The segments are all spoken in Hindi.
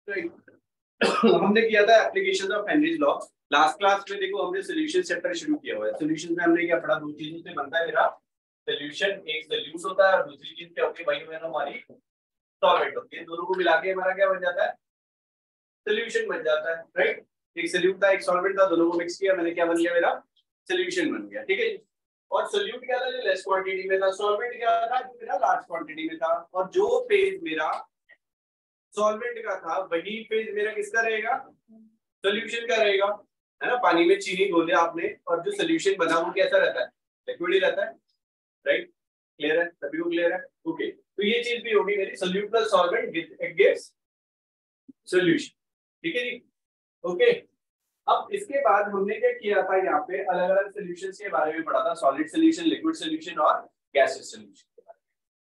हमने किया था application of Henry's law. Last class में देखो हमने सॉल्यूशन चैप्टर शुरू किया हुआ है। सॉल्यूशन में हमने क्या पढ़ा, दो चीजों से बनता है मेरा सॉल्यूशन, एक सॉल्यूट होता है और दूसरी चीज क्या होती है भाई बहनों हमारी सॉल्वेंट होती है। दोनों को मिला के हमारा क्या बन जाता है, सॉल्यूशन बन जाता है, राइट। एक सॉल्यूट था एक सॉल्वेंट था, दोनों को मिक्स किया मैंने, क्या बन गया मेरा सॉल्यूशन बन गया, ठीक है। और सॉल्यूट क्या था जो लेस क्वांटिटी में था, सॉल्वेंट क्या था जो मेरा लार्ज क्वांटिटी में था। और जो फेज मेरा सॉल्वेंट का था वही फेज मेरा किसका रहेगा, सॉल्यूशन का रहेगा, है ना। पानी में चीनी घोले आपने और जो सॉल्यूशन बना वो कैसा रहता है, लिक्विड ही रहता है, राइट। क्लियर है, सभी को क्लियर है, ओके। तो ये चीज भी होगी मेरी solute plus solvent it gives solution, ठीक है जी, ओके। अब इसके बाद हमने क्या किया था, यहाँ पे अलग अलग सॉल्यूशंस के बारे में पढ़ा था, सॉलिड सॉल्यूशन, लिक्विड सॉल्यूशन और गैसियस सॉल्यूशन के बारे में,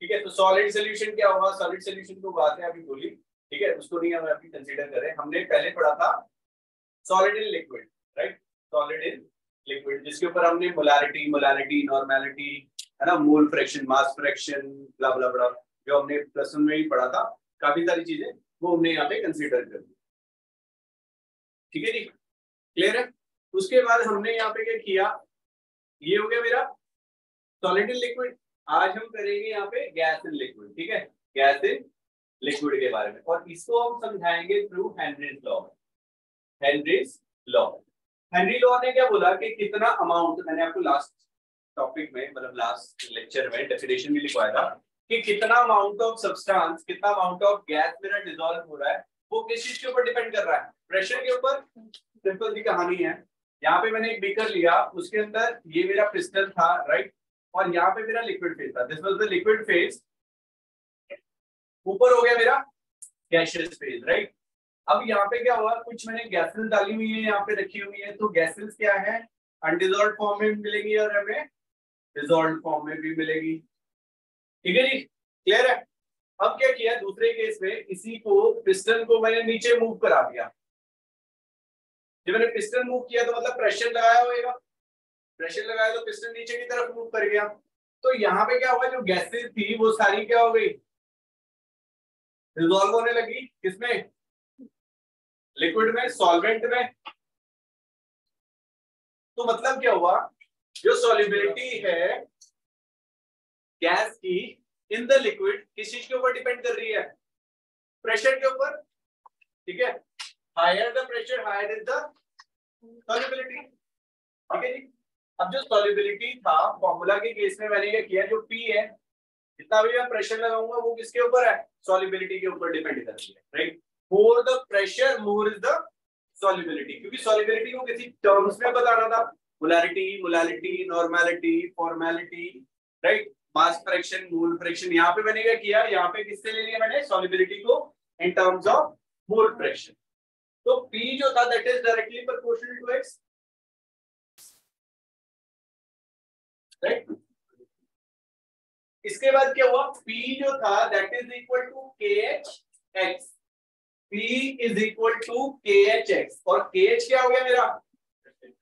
ठीक है। तो सॉलिड सॉल्यूशन क्या होगा, सॉलिड सॉल्यूशन को बात है अभी बोली, ठीक है, उसको नहीं हम अभी कंसीडर करें। हमने पहले पढ़ा था solid in liquid, right, solid in liquid, जिसके ऊपर हमने मोलारिटी, मोलालिटी, नॉर्मेलिटी, है ना, मोल फ्रैक्शन, मास फ्रैक्शन, ब्ला ब्ला ब्ला, जो हमने प्लस वन में ही पढ़ा था, काफी सारी चीजें वो हमने यहाँ पे कंसीडर कर ली, ठीक है जी, क्लियर है। उसके बाद हमने यहाँ पे क्या किया, ये हो गया मेरा सॉलिड इन लिक्विड। आज हम करेंगे यहाँ पे गैस इन लिक्विड, ठीक है, गैस इन लिक्विड के बारे में, और इसको हम समझाएंगे through Henry's law. Henry's law, Henry law ने क्या बोला कि कितना अमाउंट, मैंने आपको लास्ट टॉपिक में मतलब लास्ट लेक्चर में डेफिनेशन भी लिखवाया था कि कितना अमाउंट ऑफ सब्सटेंस, कितना अमाउंट ऑफ गैस मेरा डिसॉल्व हो रहा है, वो किस चीज के ऊपर डिपेंड कर रहा है, प्रेशर के ऊपर। सिंपल सी कहानी है, यहाँ पे मैंने एक बीकर लिया, उसके अंदर ये मेरा पिस्टन था, राइट, और यहाँ पे मेरा लिक्विड फेज था, this was the liquid phase. ऊपर हो गया मेरा गैसियस फेज, राइट। अब यहाँ पे क्या हुआ, कुछ मैंने गैसेस डाली हुई है यहाँ पे रखी हुई है, तो गैसेस क्या है, अनडिसॉल्व्ड फॉर्म में भी मिलेगी और हमें डिसॉल्व्ड फॉर्म में भी मिलेगी, ठीक है जी, क्लियर है। अब क्या किया दूसरे केस में, इसी को पिस्टन को मैंने नीचे मूव करा दिया। जब मैंने पिस्टन मूव किया तो मतलब प्रेशर लगाया होगा, प्रेशर लगाया तो पिस्टन नीचे की तरफ मूव कर गया। तो यहाँ पे क्या हुआ, जो गैसेस थी वो सारी क्या हो गई, डिसॉल्व होने लगी, किसमें, लिक्विड में, सॉल्वेंट में। तो मतलब क्या हुआ, जो सॉल्युबिलिटी है गैस की इन द लिक्विड किस चीज के ऊपर डिपेंड कर रही है, प्रेशर के ऊपर, ठीक है। Higher the pressure higher is the solubility, ठीक है जी। अब जो सॉल्युबिलिटी था फॉर्मूला के केस में मैंने ये किया, जो पी है, जितना भी मैं प्रेशर लगाऊंगा वो किसके ऊपर है, सॉल्युबिलिटी के ऊपर डिपेंड कर रही है, right. More the pressure more is the solubility, क्योंकि सॉल्युबिलिटी को किसी टर्म्स में बताना था, molarity, molality, normality, formality, right, mass fraction, mole fraction. यहाँ पे मैंने क्या किया, यहाँ पे किससे ले लिया मैंने, सॉल्युबिलिटी को in terms of mole fraction. तो P जो था that is directly proportional to X, right. इसके बाद क्या हुआ, P जो था that is equal to KHX, P is equal to KHX, और KH क्या हो गया मेरा,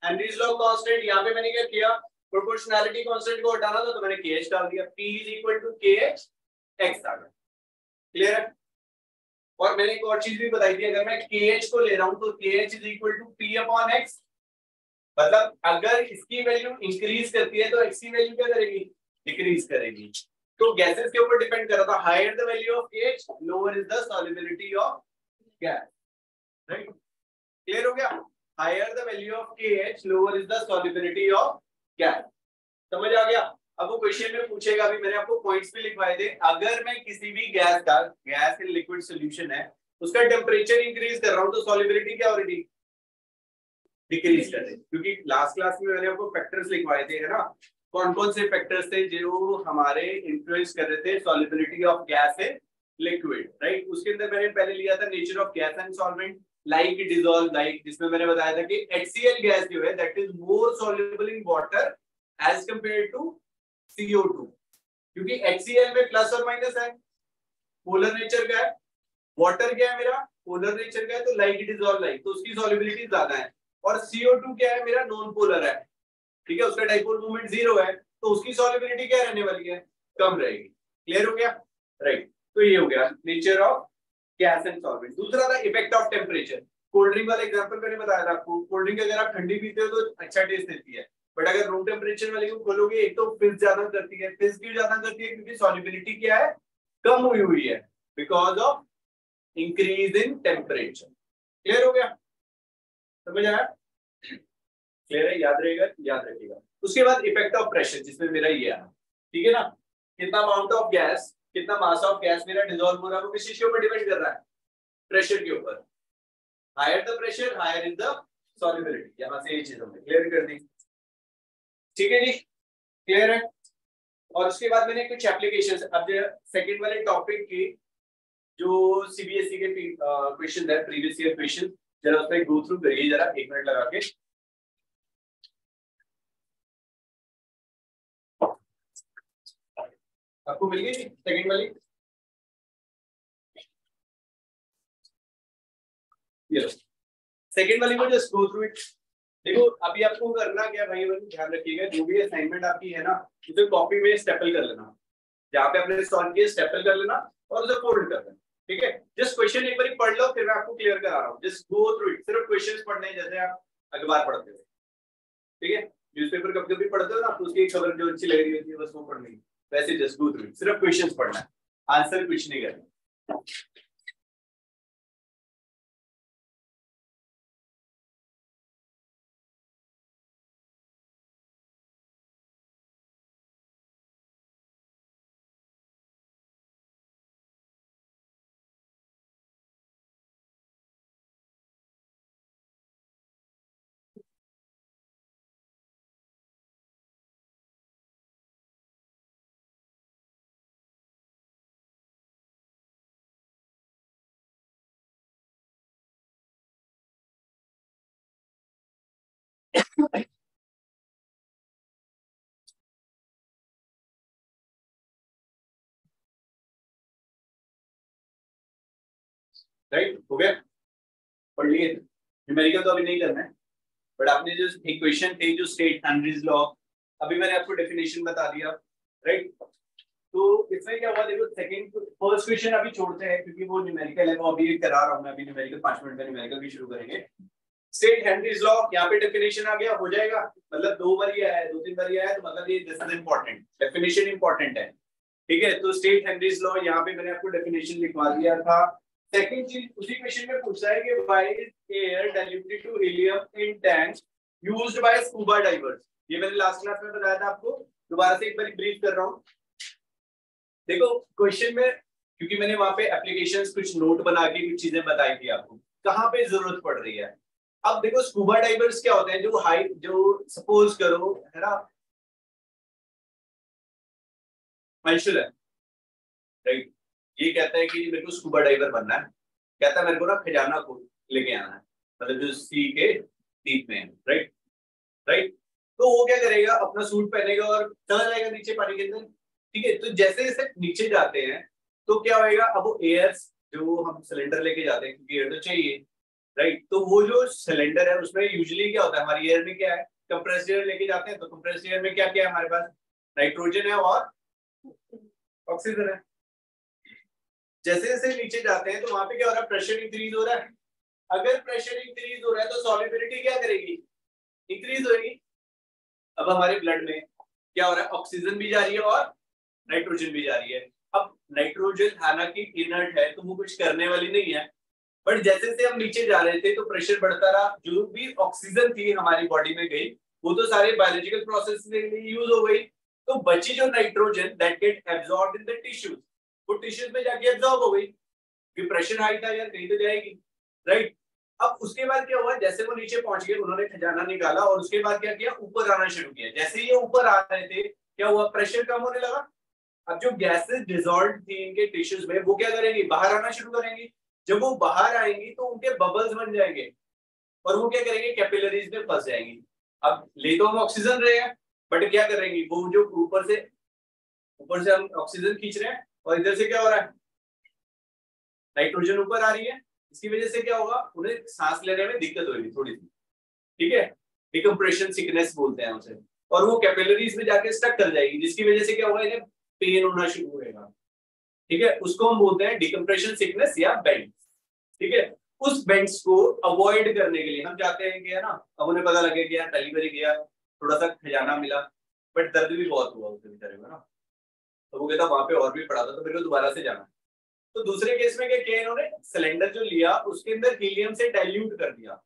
हेनरीज लॉ कांस्टेंट। यहाँ पे मैंने क्या किया, प्रोपोर्शनैलिटी कांस्टेंट को हटाना था तो मैंने KH डाल दिया, P is equal to KHX आ गया, क्लियर है। और मैंने एक और चीज भी बताई थी, अगर मैं KH को ले रहा हूं तो KH is equal to P upon X, मतलब अगर इसकी वैल्यू इंक्रीज करती है तो X की वैल्यू क्या करेगी, डिक्रीज करेगी। तो गैसेस के ऊपर डिपेंड कर रहा था, higher the value of KH lower is the solubility of gas, right, clear हो गया। Higher the value of KH lower is the solubility of gas, समझ आ गया। अब वो क्वेश्चन में पूछेगा भी, मैंने आपको पॉइंट्स भी लिखवाए थे, अगर मैं किसी भी गैस का, गैस इन लिक्विड सॉल्यूशन है, उसका टेम्परेचर इंक्रीज कर रहा हूं तो सॉल्युबिलिटी क्या हो रही थी, डिक्रीज कर रही, क्योंकि लास्ट क्लास में मैंने आपको फैक्टर्स लिखवाए थे, है ना, कौन कौन से फैक्टर्स थे जो हमारे इन्फ्लुएंस कर रहे थे solubility of gas in liquid, right. उसके अंदर मैंने पहले लिया था nature of gas and solvent, like dissolve like, जिसमें मैंने बताया था कि HCl गैस जो है that is more soluble in water as compare to CO2, क्योंकि HCl में प्लस और माइनस है, पोलर नेचर का है, वाटर क्या है मेरा, पोलर नेचर का है, तो लाइक डिसॉल्व लाइक, तो उसकी सॉल्युबिलिटी ज्यादा है। और CO2 क्या है मेरा, नॉन पोलर है, ठीक है, उसका डाइपोल मोमेंट 0 है, तो उसकी सॉल्युबिलिटी क्या रहने वाली है, कम रहेगी, क्लियर हो गया, राइट। तो ये हो गया nature of gas and solvent. दूसरा था effect of temperature. Cold drink वाला एग्जांपल मैंने बताया था आपको, कोल्ड ड्रिंक अगर आप ठंडी पीते हो तो अच्छा टेस्ट देती है, बट अगर रूम टेम्परेचर वाली को खोलोगे एक तो फिज ज्यादा करती है। फिज क्यों ज्यादा करती है? क्योंकि सॉल्युबिलिटी क्या है, कम हुई है because of increase in temperature. Clear हो गया? समझ आया? क्लियर है? याद रहेगा, याद रखिएगा। उसके बाद इफेक्ट ऑफ प्रेशर, जिसमें मेरा ये आया, ठीक है ना, कितना अमाउंट ऑफ गैस, कितना मास ऑफ गैस मेरा डिसॉल्व हो रहा है, वो किस चीज के ऊपर डिपेंड कर रहा है? प्रेशर के ऊपर। Higher the pressure higher is the solubility. यहां से ये चीज हमने क्लियर कर दी, ठीक है जी? क्लियर है? और उसके बाद मैंने कुछ एप्लीकेशंस, अब सेकंड वाले टॉपिक की जो सीबीएसई के क्वेश्चन है, प्रीवियस ईयर क्वेश्चन, जरा उसमें गो थ्रू करिए जरा, एक मिनट लगा के। आपको मिल गई सेकंड वाली? ये सेकंड वाली को जस्ट गो थ्रू इट। देखो अभी आपको करना क्या भाई, ध्यान रखिएगा, जो भी असाइनमेंट आपकी है ना, उसे कॉपी में स्टेपल कर लेना, जहाँ पे आपने सॉल्व किया स्टेपल कर लेना और उसे फोल्ड कर देना, ठीक है? जस्ट क्वेश्चन एक बार पढ़ लो, फिर मैं आपको क्लियर करा रहा हूँ। जस्ट गो थ्रू इट, सिर्फ क्वेश्चंस पढ़ने हैं जैसे आप अखबार पढ़ते हो, ठीक है? न्यूज़पेपर कभी कभी पढ़ते हो ना, तो उसकी खबर जो अच्छी लग रही होती है बस वो पढ़नी है, वैसे जस्ट गो थ्रू इट, सिर्फ क्वेश्चंस पढ़ना है, आंसर कुछ नहीं करना। राइट, हो गया? पढ़ लिए? न्यूमेरिकल तो अभी नहीं करना है, बट आपने जो इक्वेशन थे, जो स्टेट हेनरीज लॉ, अभी मैंने आपको डेफिनेशन बता दिया, राइट? तो इसमें क्या हुआ, देखो सेकंड फर्स्ट क्वेश्चन अभी छोड़ते हैं क्योंकि वो न्यूमेरिकल है, वो अभी करा रहा हूं मैं, अभी न्यूमेरिकल 5 मिनट में न्यूमेरिकल भी शुरू करेंगे। स्टेट हेनरीज लॉ, यहाँ पे डेफिनेशन आ गया, हो जाएगा, मतलब 2 बार ही आया है, 2-3 बार ही आया है, तो मतलब ये this is important, definition important है, ठीक है? तो स्टेट हेनरीज लॉ यहाँ पे मैंने आपको डेफिनेशन लिखवा दिया था। सेकंड चीज उसी क्वेश्चन में पूछा है कि why is air diluted to helium in tank used by scuba divers. ये मैंने लास्ट क्लास में बताया था आपको, दोबारा से एक बार ब्रीफ कर रहा हूँ। देखो क्वेश्चन में, क्योंकि मैंने वहां पे एप्लीकेशंस कुछ नोट बना के कुछ चीजें बताई थी आपको, कहाँ पे जरूरत पड़ रही है। अब देखो स्कूबा डाइवर्स क्या होते हैं, जो हाई, जो सपोज करो है ना, अंशुल है, राइट, ये कहता है कि मेरे को स्कूबा डाइवर बनना है, कहता है मेरे को ना खजाना को लेके आना है, मतलब जो सी के डीप में है, राइट? राइट, तो वो क्या करेगा, अपना सूट पहनेगा और चला जाएगा नीचे पानी के अंदर, ठीक है? तो जैसे जैसे नीचे जाते हैं तो क्या होएगा, अब वो एयर, जो हम सिलेंडर लेके जाते हैं क्योंकि एयर तो चाहिए, राइट? तो वो जो सिलेंडर है उसमें यूजुअली क्या होता है, हमारी एयर में क्या है, कंप्रेस्ड एयर लेके जाते हैं, तो कंप्रेस्ड एयर में क्या क्या है हमारे पास, नाइट्रोजन है और ऑक्सीजन है। जैसे जैसे नीचे जाते हैं तो वहां पे क्या हो रहा है, प्रेशर इंक्रीज हो रहा है। अगर प्रेशर इंक्रीज हो रहा है तो सॉल्युबिलिटी क्या करेगी, इंक्रीज होगी। अब हमारे ब्लड में क्या हो रहा है, ऑक्सीजन भी जा रही है और नाइट्रोजन भी जा रही है। अब नाइट्रोजन हालांकि इनर्ट है तो वो कुछ करने वाली नहीं है, बट जैसे जैसे हम नीचे जा रहे थे तो प्रेशर बढ़ता रहा, जो भी ऑक्सीजन थी हमारी बॉडी में गई वो तो सारे बायोलॉजिकल प्रोसेस के लिए यूज हो गई, तो बची जो nitrogen that get absorbed in the tissues, वो टिश्यूज में जाके एब्जॉर्ब हो गई क्योंकि प्रेशर हाई था यार, कहीं तो जाएगी, राइट? अब उसके बाद क्या हुआ, जैसे वो नीचे पहुंच गए, उन्होंने खजाना निकाला और उसके बाद क्या किया, ऊपर आना शुरू किया। जैसे ये ऊपर आ रहे थे क्या हुआ, प्रेशर कम होने लगा। अब जो गैसेस डिसॉल्व थी इनके टिश्यूज में वो क्या करेंगी, बाहर आना शुरू करेंगी। जब वो बाहर आएंगी तो उनके बबल्स बन जाएंगे और वो क्या करेंगे, कैपिलरीज में फंस जाएंगी। अब ले तो हम ऑक्सीजन रहे हैं, बट क्या करेंगी, वो जो ऊपर से हम ऑक्सीजन खींच रहे हैं और इधर से क्या हो रहा है, नाइट्रोजन ऊपर आ रही है, इसकी वजह से क्या होगा, उन्हें सांस लेने में दिक्कत होगी थोड़ी सी, ठीक है? डिकम्प्रेशन सिकनेस बोलते हैं उसे, और वो कैपिलरीज में जाके स्टक कर जाएगी, जिसकी वजह से क्या होगा, इन्हें पेन होना शुरू होगा, ठीक है, उसको हम बोलते हैं डिकम्प्रेशन सिकनेस या बेंड। ठीक है, उस बेंड्स को अवॉइड करने के लिए हम चाहते हैं कि है ना, अब उन्हें पता लगे कि यार पहली बार गया, थोड़ा सा खजाना मिला, बट दर्द भी बहुत हुआ उसके बेचारे को ना, तो वो कहता वहां पे और भी पड़ा था तो मेरे को दोबारा से जाना। तो दूसरे केस में क्या किया इन्होंने, सिलेंडर जो लिया उसके अंदर हीलियम से डाइल्यूट कर दिया।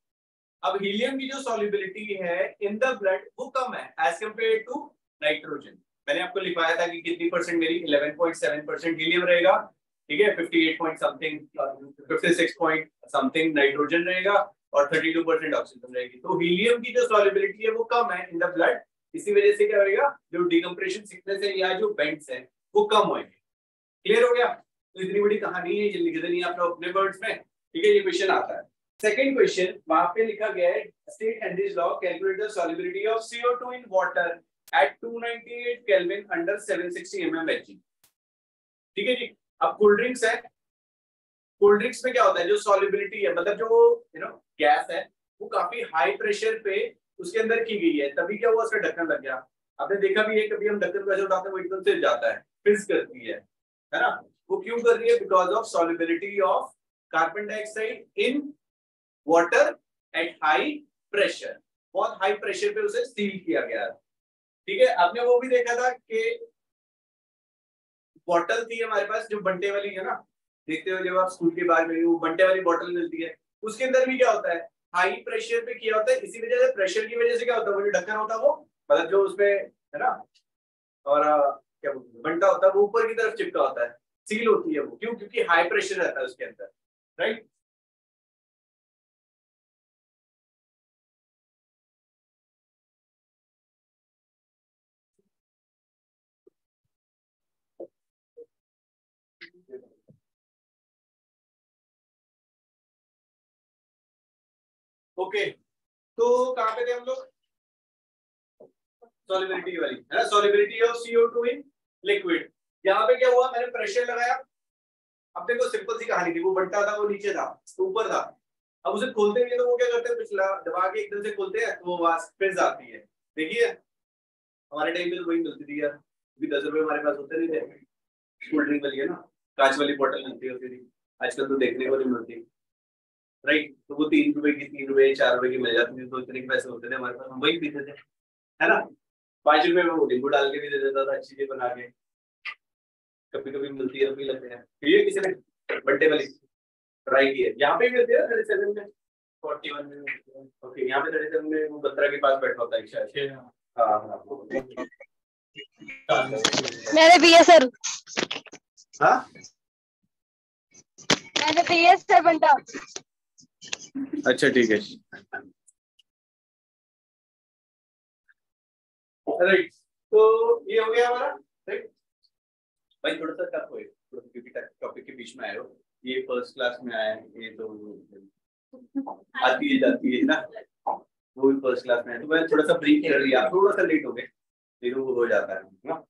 अब हीलियम की जो सॉल्युबिलिटी है इन द ब्लड वो कम है एज कम्पेयर टू नाइट्रोजन। मैंने आपको लिखवाया था कि कितनी परसेंट, मेरी 11.7% हीलियम रहेगा, ठीक है, 58 point something 56 point something nitrogen रहेगा और 32% ऑक्सीजन रहेगी। तो हीलियम की जो सॉल्युबिलिटी है वो कम है इन द ब्लड, इसी वजह से क्या होगा, जो डिकम्प्रेशन सिकनेस है या जो बेंड्स है वो कम होंगे। क्लियर हो गया? तो इतनी बड़ी कहानी है, ये लिख देनी है आपने अपने वर्ड्स में, ठीक है, ये क्वेश्चन आता है। सेकंड क्वेश्चन वहां पे लिखा गया है, state Henry's law, calculate the solubility of CO2 in water at 298 Kelvin under 760 mm Hg। ठीक है जी। अब कोल्ड ड्रिंक्स है, कोल्ड ड्रिंक्स में क्या होता है, जो सॉल्युबिलिटी है, मतलब जो गैस है वो काफी हाई प्रेशर पे उसके अंदर की गई है, तभी क्या हुआ, उसका ढक्कन लग गया। आपने देखा भी है, कभी हम ढक्कन कैसे उठाते हैं वो एकदम से जाता है, फिज करती है ना, वो क्यों कर रही है, because of solubility of carbon dioxide in water at high pressure. बहुत हाई प्रेशर पे उसे सील किया गया है। ठीक है, आपने वो भी देखा था कि बॉटल थी हमारे पास जो बंटे वाली है ना, देखते हो जब आप स्कूल के बाहर में वो बंटे वाली बॉटल मिलती है, उसके अंदर भी क्या होता है, हाई प्रेशर पे किया होता है, इसी वजह से प्रेशर की वजह से क्या होता है, वो जो ढक्कन होता है वो, मतलब जो उसमें है ना, और क्या बोलते हैं बंटा होता है वो ऊपर की तरफ चिपका होता है, सील होती है वो, क्यों, क्योंकि हाई प्रेशर रहता है उसके अंदर, राइट। ओके, तो कहाँ पे थे हम लोग, सॉल्युबिलिटी वाली है ना, solubility of CO2 in liquid. यहाँ पे क्या हुआ, मैंने प्रेशर लगाया, अब देखो सिंपल सी कहानी थी, वो बंटा था वो नीचे था, ऊपर था, अब उसे खोलते हैं तो वो क्या करते हैं, पिछला दबा के एकदम से खोलते हैं तो वो आवाज फिर आती है। देखिए हमारे टाइम पे तो वही मिलती थी यार, क्योंकि 10 रुपए हमारे पास होते नहीं थे, कोल्ड ड्रिंक वाली है ना, कांच वाली बोतल मिलती होती थी, आजकल तो देखने को नहीं मिलती, राइट। तो वो 3 रुपए की, 3 रुपए 4 रुपए की मिल जाती थी, तो इतने के पैसे होते थे हमारे पास, हम वही पीते थे, है ना। 5 रुपए में वो नींबू डाल के भी दे देता था, अच्छी चीज बना के, कभी कभी मिलती है तो पी लेते हैं। ये किसी ने बर्थडे वाली ट्राई की है, यहाँ पे भी मिलती है 37 में, 41 में, ओके, यहाँ पे 37 में वो 12 के पास बैठा होता है शायद। हाँ हाँ मैंने भी है सर, हाँ मैंने भी है सर बंटा। अच्छा ठीक है, राइट। तो ये हो गया हमारा, राइट। भाई थोड़ा सा टफ हो, क्योंकि टॉपिक के बीच में आए हो, ये फर्स्ट क्लास में आया है, ये तो आती है जाती है ना, वो भी फर्स्ट क्लास में है, तो मैं थोड़ा सा ब्रीफ कर लिया, थोड़ा सा लेट हो गए, फिर वो हो जाता है ना।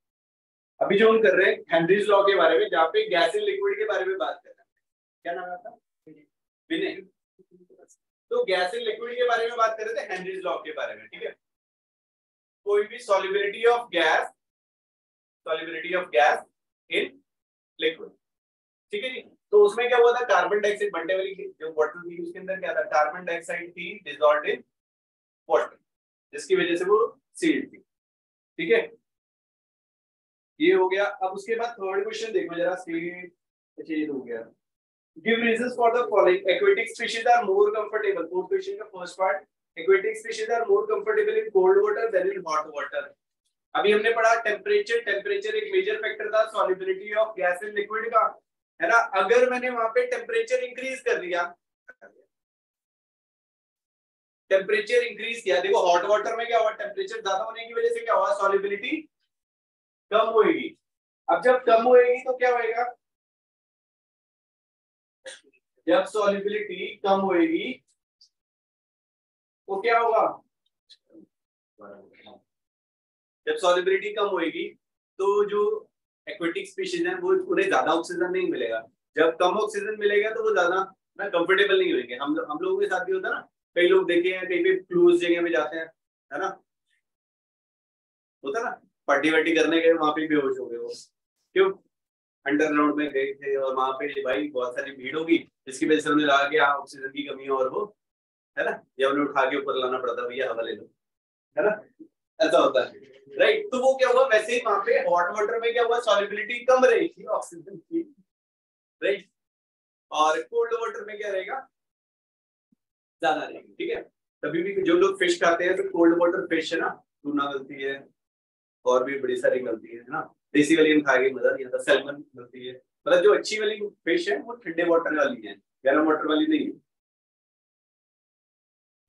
अभी जो हम कर रहे हैं हेनरीज लॉ के बारे में, जहाँ पे गैस एंड लिक्विड के बारे में बात कर रहे हैं, क्या नाम है आपका, विनय। तो गैस एंड लिक्विड के बारे में बात कर रहे थे, हेनरीज लॉ के बारे में, ठीक है। कोई भी solubility of gas, solubility of gas in liquid, ठीक है जी। तो उसमें क्या हुआ था, कार्बन डाइऑक्साइड बंटे वाली जो बॉटल थी उसके अंदर क्या था, कार्बन डाइऑक्साइड थी डिसॉल्व्ड इन वाटर, जिसकी वजह से वो सील्ड थी, ठीक है। ये हो गया। अब उसके बाद थर्ड क्वेश्चन देखो जरा, स्टेट चेंज हो गया, give reasons for the following, aquatic species are more comfortable, fourth question का first part, aquatic species are more comfortable in cold water than in hot water. अभी हमने पढ़ा टेम्परेचर, टेम्परेचर एक मेजर फैक्टर था solubility of gas and liquid का, है ना। अगर मैंने वहां पे टेम्परेचर इंक्रीज कर दिया, टेम्परेचर इंक्रीज किया, देखो हॉट वाटर में क्या हुआ, टेम्परेचर ज्यादा होने की वजह से क्या हुआ, सॉल्युबिलिटी कम होएगी। अब जब कम होएगी तो क्या होएगा, जब सॉल्युबिलिटी कम होएगी तो क्या होगा, जब सॉल्युबिलिटी कम होएगी तो जो एक्वेटिक स्पीशीज हैं वो उन्हें ज्यादा ऑक्सीजन नहीं मिलेगा, जब कम ऑक्सीजन मिलेगा तो वो ज्यादा ना कंफर्टेबल नहीं होंगे। हम लोगों के साथ भी होता है ना, कई लोग देखे हैं कहीं पे क्लोज जगह में जाते हैं, है ना, होता ना, पार्टी वार्टी करने गए वहां पे बेहोश हो गए वो, क्यों, अंडरग्राउंड में गए थे और वहां पे भाई बहुत सारी भीड़ होगी, जिसकी वजह से उन्हें लगा कि ऑक्सीजन की कमी है और वो है ना, या उन्हें उठा के ऊपर लाना पड़ता, भैया हवा ले लो, है ना, ऐसा होता है, राइट। तो वो क्या हुआ, वैसे ही वहां पे हॉट वाटर में क्या हुआ, सॉल्युबिलिटी कम रहेगी ऑक्सीजन की, राइट, और कोल्ड वाटर में क्या रहेगा, ज्यादा रहेगी, ठीक है। तभी भी जो लोग फिश खाते हैं तो कोल्ड वाटर फिश है ना, टूना गलती है और भी बड़ी सारी गलती है ना, देसी वाली खा के मजा नहीं आता, सैल्मन गलती है, मतलब जो अच्छी वाली फिश है वो ठंडे वाटर वाली है, गर्म वाटर वाली नहीं है।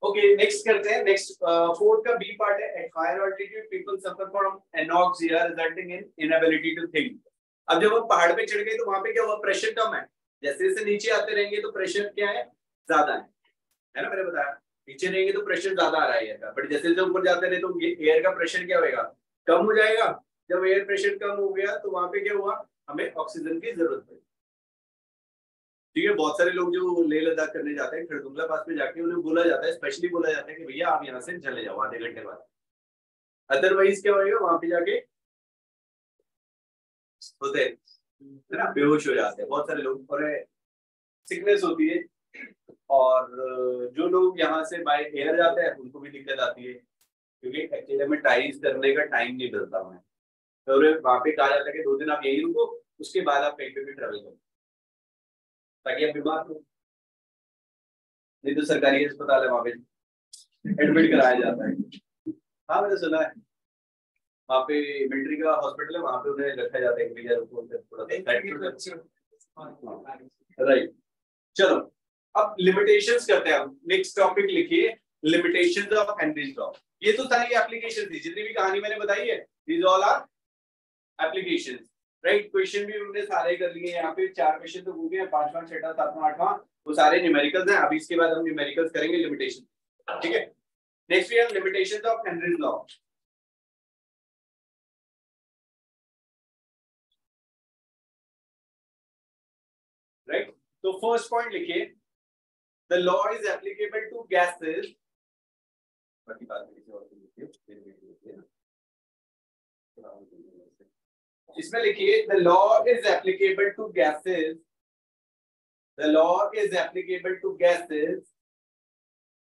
ओके, नेक्स्ट करते हैं, नेक्स्ट फोर्थ का बी पार्ट है, at higher altitude people suffer from anoxia resulting in inability to think. अब जब हम पहाड़ पे चढ़ गए तो वहां पे क्या हुआ, प्रेशर कम है, जैसे जैसे नीचे आते रहेंगे तो प्रेशर क्या है, ज्यादा है ना, मैंने बताया नीचे रहेंगे तो प्रेशर ज्यादा आ रहा है एयर का, बट जैसे जैसे ऊपर जाते रहे तो एयर का प्रेशर क्या होगा, कम हो जाएगा। जब एयर प्रेशर कम हो गया तो वहां पे क्या हुआ, हमें ऑक्सीजन की जरूरत पड़ी, ठीक है। बहुत सारे लोग जो लेह लद्दाख करने जाते हैं, खरदुंगला पास में जाके उन्हें बोला जाता है, स्पेशली बोला जाता है कि भैया आप यहाँ से चले जाओ आधे घंटे बाद, अदरवाइज क्या होगा, वहां पे जाके होते है ना, बेहोश हो जाते हैं बहुत सारे लोग, और सिकनेस होती है, और जो लोग यहाँ से बाय एयर जाते हैं उनको भी दिक्कत आती है, क्योंकि एक्चुअली में टाइज करने का टाइम नहीं मिलता हमें, तो वहां पे कहा जाता है कि 2 दिन आप यही रुको, उसके बाद आप कहीं पे भी ट्रेवल करो, ताकि आप बीमार हो, नहीं तो सरकारी अस्पताल है वहां पे एडमिट कराया जाता है। हाँ मैंने सुना है, वहाँ पे मिलिट्री का हॉस्पिटल है, वहाँ पे उन्हें रखा जाता है भैया थोड़ा, राइट। चलो अब लिमिटेशंस करते हैं हम, नेक्स्ट टॉपिक लिखिए, लिमिटेशंस ऑफ हेनरीज लॉ। ये तो सारी एप्लीकेशन थी, जितनी भी कहानी मैंने बताई है, these all are applications, right. Question भी हमने सारे कर लिए, यहाँ पे 4 क्वेश्चन तो हो गए, 5वां 6वां 7वां 8वां वो सारे न्यूमेरिकल्स हैं, अभी इसके बाद हम न्यूमेरिकल्स करेंगे लिमिटेशन, ठीक है। Next we have limitations of Henry's law, right. तो फर्स्ट पॉइंट लिखिए, the law is applicable to gases, बाकी बात किसी और को लिखिए, इसमें लिखिए the law is applicable to gases, the law is applicable to gases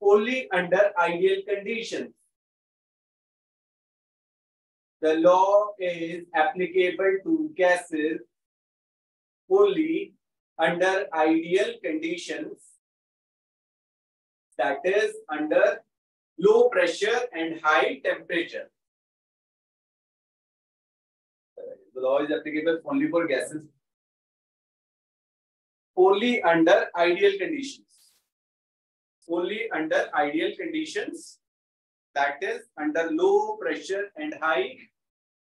only under ideal conditions. The law is applicable to gases only under ideal conditions, that is under low pressure and high temperature. The law is applicable only for gases only under ideal conditions, only under ideal conditions, that is under low pressure and high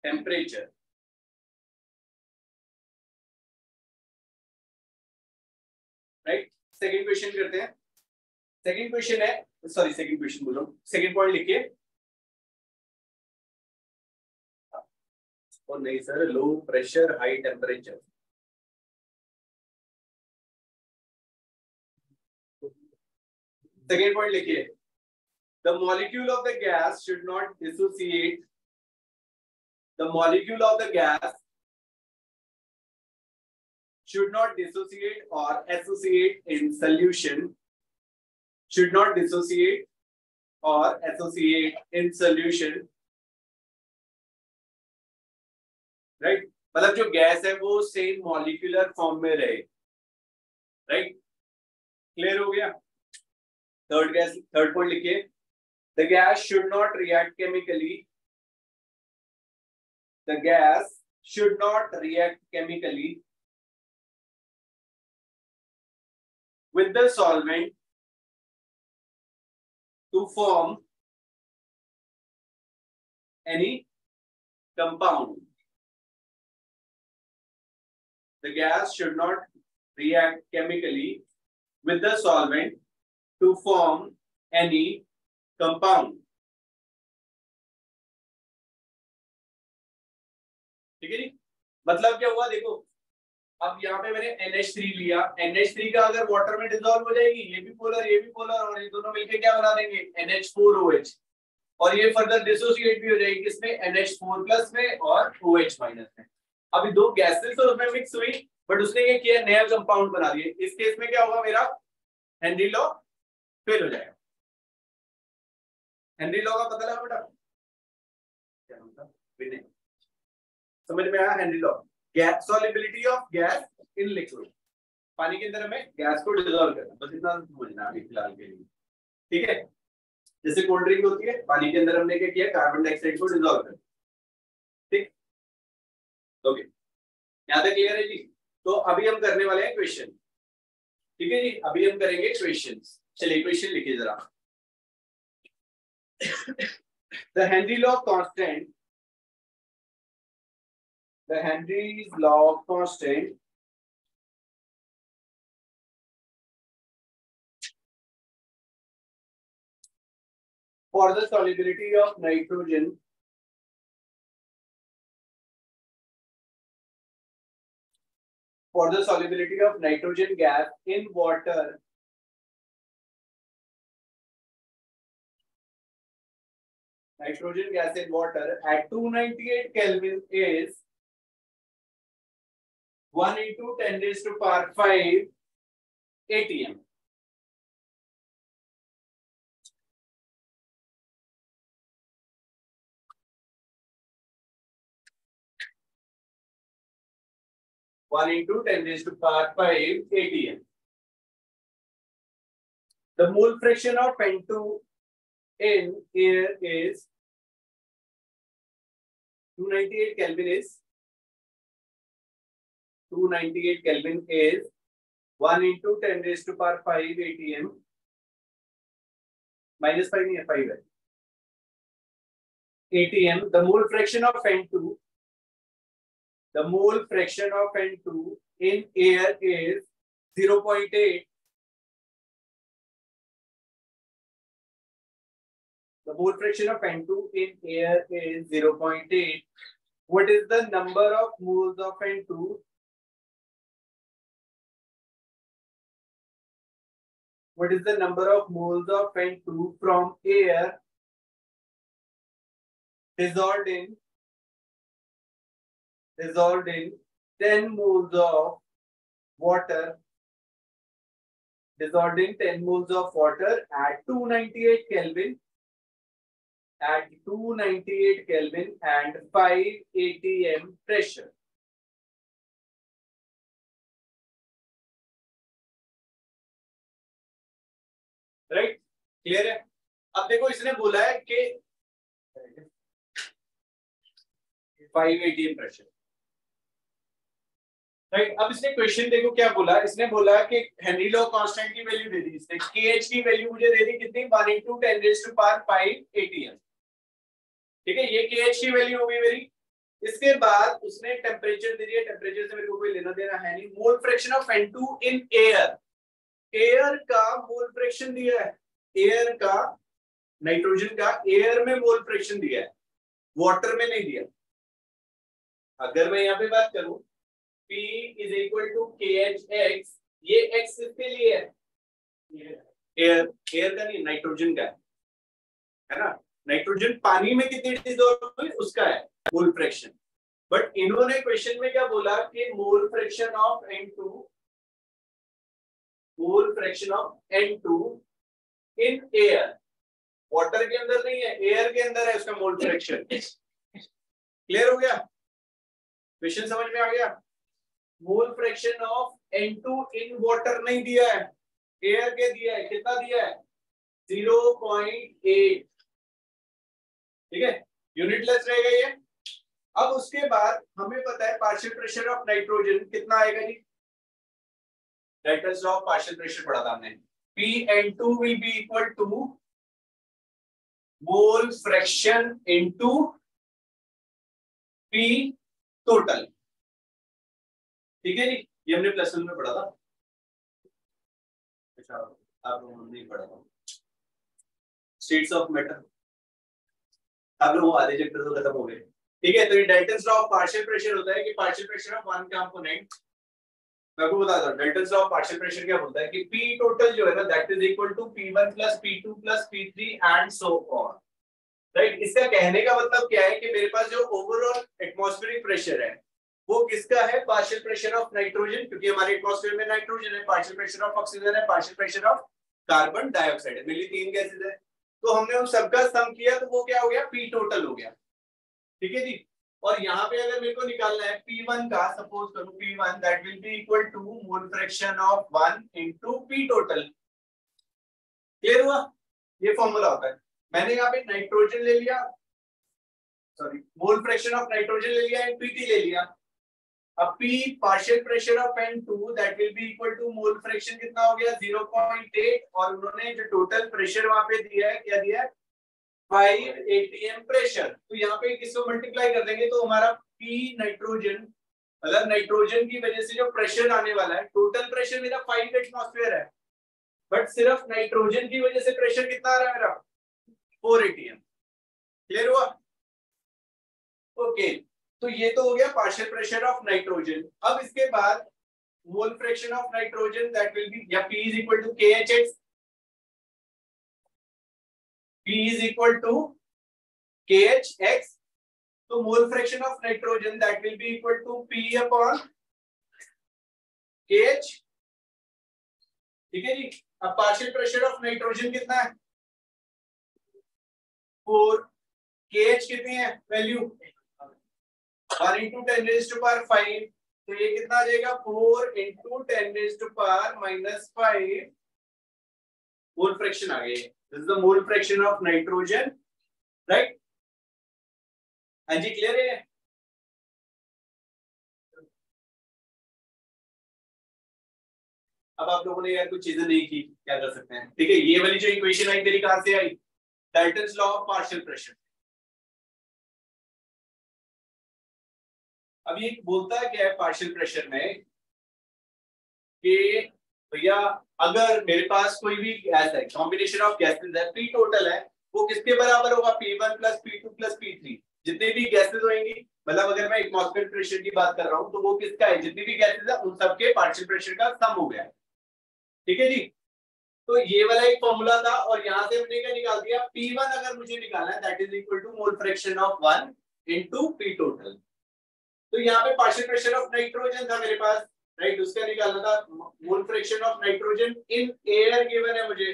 temperature. Right? Second question करते हैं, सेकेंड क्वेश्चन है, सॉरी सेकेंड क्वेश्चन बोलो, सेकेंड पॉइंट लिखिए, और नहीं sir, low pressure high temperature, second point लिखिए, the molecule of the gas should not dissociate, the molecule of the gas should not dissociate or associate in solution, should not dissociate or associate in solution, right, मतलब जो गैस है वो सेम मॉलिक्यूलर फॉर्म में रहे, राइट, क्लियर हो गया। थर्ड पॉइंट लिखिए, the gas should not react chemically, the gas should not react chemically with the solvent to form any compound. The gas should not react chemically with the solvent to form any compound. ठीक है जी, मतलब क्या हुआ देखो, अब यहाँ पे मैंने NH3 लिया, NH3 का अगर वाटर में डिसॉल्व हो जाएगी, ये भी पोलर और ये दोनों मिलके क्या बना देंगे, NH4OH, और ये फर्दर डिसोसिएट भी हो जाएगी किसमें, NH4 प्लस में और OH माइनस में। अभी दो गैसेस तो उसमें मिक्स हुई, बट उसने क्या किया, नया कंपाउंड बना दिया। इस केस में क्या होगा, मेरा हेनरी लॉ फेल हो जाएगा। हेनरी लॉ का पता लगा बेटा, क्या मतलब विनय, समझ में आया? Henry law, gas solubility of gas in liquid, पानी के अंदर हमें गैस को डिसॉल्व करना, बस इतना समझना अभी फिलहाल के लिए, ठीक है? जैसे कोल्ड ड्रिंक होती है, पानी के अंदर हमने क्या किया, कार्बन डाइऑक्साइड को डिसॉल्व कर, ठीक, ओके, यहाँ तक क्लियर है जी? तो अभी हम करने वाले हैं क्वेश्चन, ठीक है जी? अभी हम करेंगे क्वेश्चन। चलिए क्वेश्चन लिखिए जरा। The Henry law constant, the Henry's law constant for the solubility of nitrogen gas in water at 298 Kelvin is 1 into 10 raised to power 5 atm. One into 10 raised to power 5 atm. The mole fraction of N2 in air is 298 Kelvin is 298 Kelvin is 1 into 10 raised to power 5 atm. Minus 5 नहीं है, 5 है atm. The mole fraction of N2 in air is 0.8. The mole fraction of N2 in air is 0.8. What is the number of moles of N2? What is the number of moles of N2 from air dissolved in 10 moles of water? Dissolved in 10 moles of water at 298 Kelvin. At 298 Kelvin and 5 atm pressure. Right, clear है? अब देखो इसने बोला है कि 5 atm प्रेशर, राइट? अब इसने क्वेश्चन देखो क्या बोला, इसने बोला कि हेनरी लॉ कांस्टेंट की वैल्यू दे दी इसने, KH की वैल्यू मुझे दे दी कितनी, 1 into 10 raised to power 5 atm, ठीक है? ये KH की वैल्यू होगी मेरी। इसके बाद उसने टेम्परेचर दे दिया, टेम्परेचर से मेरे को कोई लेना देना है नहीं। मोल fraction of N2 in air, air का मोल फ्रैक्शन दिया है, एयर का, नाइट्रोजन का एयर में मोल फ्रैक्शन दिया है, वाटर में नहीं दिया। अगर मैं यहाँ पे बात करूं P is equal to KHX, ये X किसके लिए है, एयर, एयर का नहीं, नाइट्रोजन का है ना? नाइट्रोजन पानी में कितनी डिसॉल्व हुई उसका है मोल फ्रैक्शन। बट इन्होंने क्वेश्चन में क्या बोला कि मोल fraction of N2 in air, water के अंदर नहीं है, एयर के अंदर है उसका मोल फ्रैक्शन। क्लियर हो गया? क्वेश्चन समझ में आ गया? मोल fraction of N2 in water नहीं दिया है, एयर के दिया है। कितना दिया है? 0.8, ठीक है? यूनिटलेस रहेगा ये। अब उसके बाद हमें पता है पार्शियल प्रेशर ऑफ नाइट्रोजन कितना आएगा जी, डाइटल्स लॉ ऑफ पार्शियल प्रेशर पढ़ा था हमने, Pn2 will be equal to mole fraction into P total, ठीक है जी? ये हमने प्लस 1 में पढ़ा था। अच्छा, आप लोगों ने नहीं पढ़ा था स्टेट्स ऑफ मैटर, आप लोग आधे चैप्टर तो खत्म हो गए, ठीक है? तो ये Dalton's law of partial pressure होता है कि partial pressure of one component, मैं आपको बता दूं Dalton's law of partial pressure क्या बोलता है कि P टोटल जो है ना that is equal to P1 plus P2 plus P3 and so on, right? इसका कहने का मतलब क्या है कि मेरे पास जो ओवरऑल एटमॉस्फेरिक प्रेशर है वो किसका है, पार्शियल प्रेशर ऑफ नाइट्रोजन, क्योंकि हमारे एटमॉस्फेयर में नाइट्रोजन है, पार्शियल प्रेशर ऑफ ऑक्सीजन है, partial pressure of carbon dioxide है, मिली 3 गैसेस है। तो हमने उन सबका सम किया तो वो क्या हो गया, पी टोटल हो गया। ठीक है जी। और यहाँ पे अगर मेरे को निकालना है P1 का, सपोज करो P1 that will be equal to mole fraction of 1 into P total. Clear हुआ? ये फॉर्मूला होता है। मैंने यहाँ पे नाइट्रोजन ले लिया, sorry mole fraction of nitrogen ले लिया एंड Pt ले लिया। अब P partial pressure of N2 that will be equal to mole fraction कितना हो गया 0.8, और उन्होंने जो टोटल प्रेशर वहां पे दिया है, क्या दिया है, 5 atm प्रेशर। तो यहाँ पे किसको मल्टीप्लाई कर देंगे तो हमारा P नाइट्रोजन, मतलब नाइट्रोजन की वजह से जो प्रेशर आने वाला है, टोटल प्रेशर मेरा 5 एटमॉस्फेयर है, बट सिर्फ नाइट्रोजन की वजह से प्रेशर कितना आ रहा है मेरा, 4 atm। क्लियर हुआ? ओके, तो ये तो हो गया पार्शियल प्रेशर ऑफ नाइट्रोजन। अब इसके बाद mole fraction of nitrogen that will be, या P is equal to KHX, P is equal to KHX। तो mole fraction of nitrogen that will be equal to P upon KH। ठीक है जी। अब पार्शियल प्रेशर ऑफ नाइट्रोजन कितना है, 4, KH कितनी है value, 1 into 10 raised to power 5, तो ये कितना आ जाएगा, 4 into 10 raised to power minus 5 mole fraction आ गई। This is the mole fraction of nitrogen, right? हाँ जी, क्लियर है? अब आप लोगों ने यार कुछ चीजें नहीं की, क्या कर सकते हैं? ठीक है, ये वाली जो इक्वेशन आई मेरी कहां से आई, Dalton's law of partial pressure. अब ये बोलता है क्या है पार्शियल प्रेशर में कि भैया अगर मेरे पास कोई भी गैस है, कॉम्बिनेशन ऑफ गैसेस है, पी टोटल है, वो किसके बराबर होगा, P1 plus P2 plus P3। जितनी भी गैसेस होंगी, मतलब अगर मैं एटमॉस्फेयर प्रेशर की बात कर रहा हूं तो वो किसका है, जितनी भी गैसेस है उन सबके पार्शियल प्रेशर का सम हो गया। ठीक है जी। तो ये वाला एक फॉर्मूला था, और यहाँ से हमने क्या निकाल दिया, P1 अगर मुझे निकालना है that is equal to mole fraction of 1 into P total. तो यहाँ पे पार्शियल प्रेशर ऑफ नाइट्रोजन था मेरे पास, राइट, उसका निकालना था। Mole fraction of nitrogen in air given है मुझे,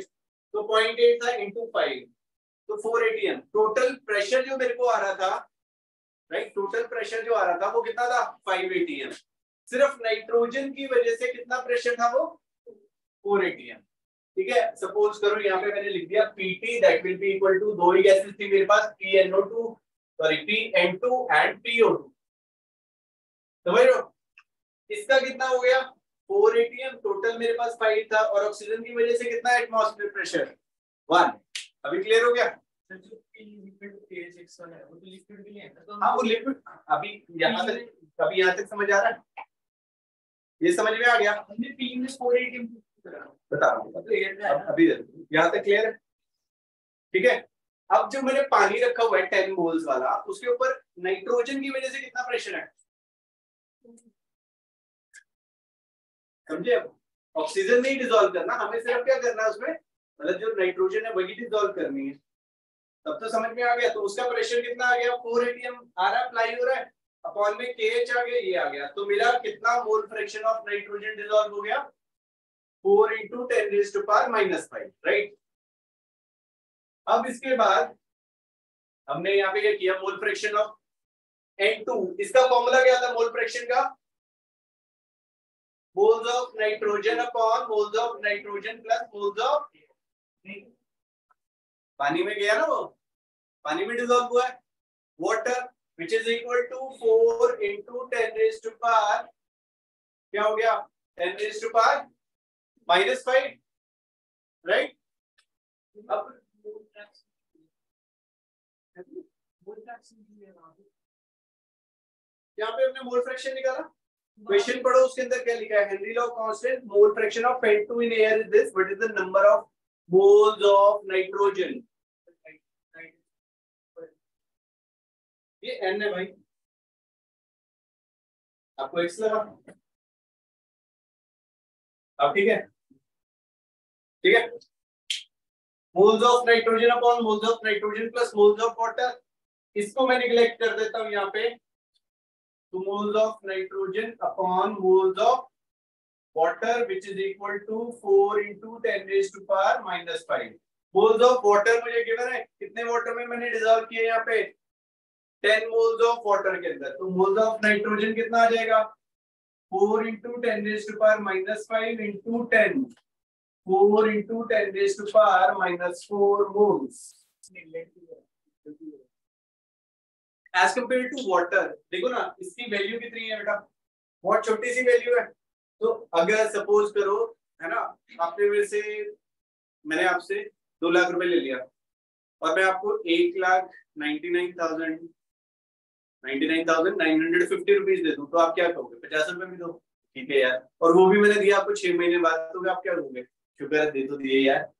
तो 0.8 था इनटू 5, तो 4 atm। टोटल प्रेशर जो मेरे को आ रहा था, राइट, टोटल प्रेशर जो आ रहा था वो कितना था, 5 atm। सिर्फ नाइट्रोजन की वजह से कितना प्रेशर था वो, 4 atm। ठीक है, सपोज करो यहाँ पे मैंने लिख दिया Pt that will be equal to, दो ही गैसेस थी मेरे पास, PNO2 sorry PN2 and PO2। समझ रहे हो? इसका कितना हो गया, 4 atm, टोटल मेरे पास 5 था, और ऑक्सीजन की वजह से कितना एटमॉस्फेयर प्रेशर, 1। अभी क्लियर हो गया? हाँ वो लिक्विड, अभी यहाँ तक, अभी यहाँ तक समझ आ रहा है, ये समझ में आ गया? बता रहा हूँ अभी, यहाँ तक क्लियर है? ठीक है। अब जो मैंने पानी रखा हुआ है 10 मोल्स वाला, उसके ऊपर नाइट्रोजन की वजह से कितना प्रेशर है, समझे? अब ऑक्सीजन नहीं डिसॉल्व करना हमें, सिर्फ क्या करना है उसमें, मतलब जो नाइट्रोजन है वही डिसॉल्व करनी है। तब तो समझ में आ गया। तो उसका प्रेशर कितना आ गया, 4 atm आ रहा है, अप्लाई हो रहा है, अपॉन में KH आ गया, ये आ गया। तो मेरा कितना मोल फ्रैक्शन ऑफ नाइट्रोजन डिसॉल्व हो गया, 4 into 10 raised to power minus 5, right? अब इसके बाद हमने यहाँ पे क्या किया, मोल फ्रैक्शन ऑफ N2, इसका फॉर्मूला क्या था मोल फ्रैक्शन का, moles of nitrogen upon moles of nitrogen plus moles of, पानी में गया ना वो, पानी में डिसॉल्व हुआ है, water which is equal to 4 into 10 raised to power, क्या हो गया, 10 raised to power minus 5, right? अब यहाँ पे हमने मोल फ्रैक्शन निकाला, क्वेश्चन पढ़ो उसके अंदर क्या लिखा है, Henry law constant, mole fraction of N2 in air is this, what is the number of moles of nitrogen, ये N है भाई, आपको X लगा, अब ठीक है? ठीक है, moles of nitrogen upon moles of nitrogen plus moles of water, इसको मैं निगलेक्ट कर देता हूं यहाँ पे, 2 moles of nitrogen upon moles of water which is equal to 4 into 10 raised to power minus 5. moles of water मुझे गिवन है, कितने वाटर में मैंने डिसॉल्व किया यहाँ पे 10 moles of water के अंदर, तो moles of nitrogen कितना आ जाएगा 4 into 10 raised to power minus 5 into 10, 4 into 10 raised to power minus 4 moles as compared to water. देखो ना इसकी वैल्यू कितनी है बेटा, बहुत छोटी सी वैल्यू है। तो अगर सपोज करो है ना, मैंने आपसे 2 लाख रुपए ले लिया और मैं आपको 1,99,950 रुपीज दे दूं, तो आप क्या कहोगे 50 रुपए भी दो, ठीक है यार, और वो भी मैंने दिया आपको 6 महीने बाद, तो आप क्या कहोगे शुक्र दे तो दिए यार,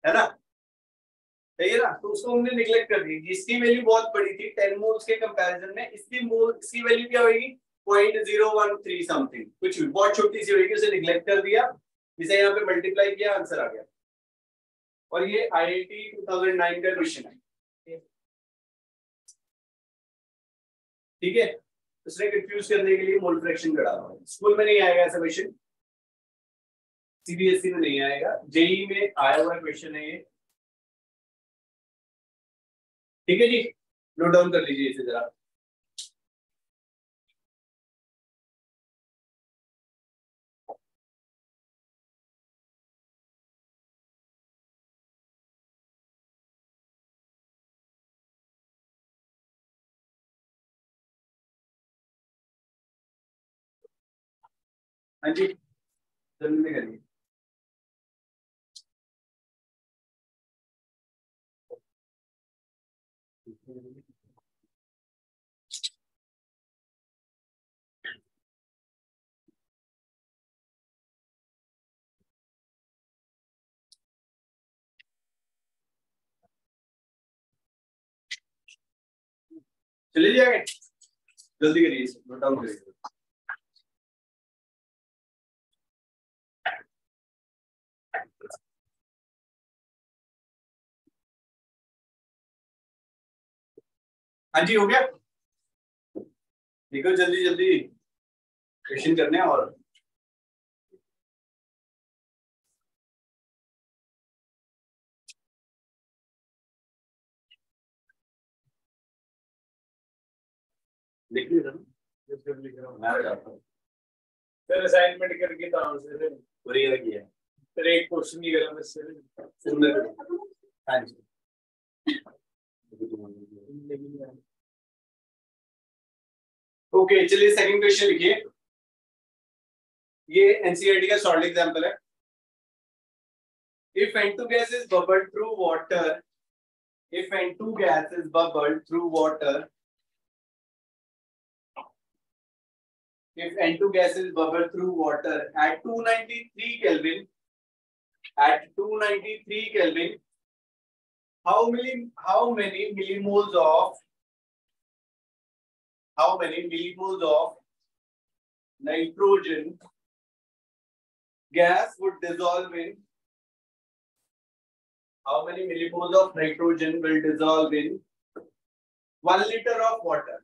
है ना, सही है ना। तो उसको हमने निगलेक्ट कर दी, जिसकी वैल्यू बहुत बड़ी थी 10 मोल्स के कंपैरिजन में, इसकी वैल्यू क्या होगी 0.013 समथिंग, कुछ भी बहुत छोटी सी होगी, उसे निगलेक्ट कर दिया, इसे यहाँ पे मल्टीप्लाई किया, आंसर आ गया। और ये IIT 2009 का क्वेश्चन है, ठीक है। उसने कंफ्यूज करने के लिए मोल फ्रैक्शन करा हुआ है। स्कूल में नहीं आएगा ऐसा क्वेश्चन, CBSE में नहीं आएगा, जेईई में आया हुआ क्वेश्चन है ये, ठीक है जी, नोट डाउन कर लीजिए इसे जरा। हाँ जी जल्दी करिए। चले जाएंगे, जल्दी करिए, नोट डाउन करिए। हाँ जी हो गया, देखो जल्दी जल्दी क्वेश्चन करने हैं। और लिख लीजिए सर असाइनमेंट करके तो आंसर पूरी लगी है, फिर एक क्वेश्चन ही करा मुझसे। हाँ जी ओके चलिए सेकंड क्वेश्चन लिखिए, ये एनसीईआरटी का शॉर्ट एग्जांपल है। If N2 gas is bubbled through water, if N2 gas is bubbled through water, if N2 gas is bubbled through water at 293 Kelvin, at 293 Kelvin, how many millimoles of nitrogen gas would dissolve in, how many millimoles of nitrogen will dissolve in 1 liter of water?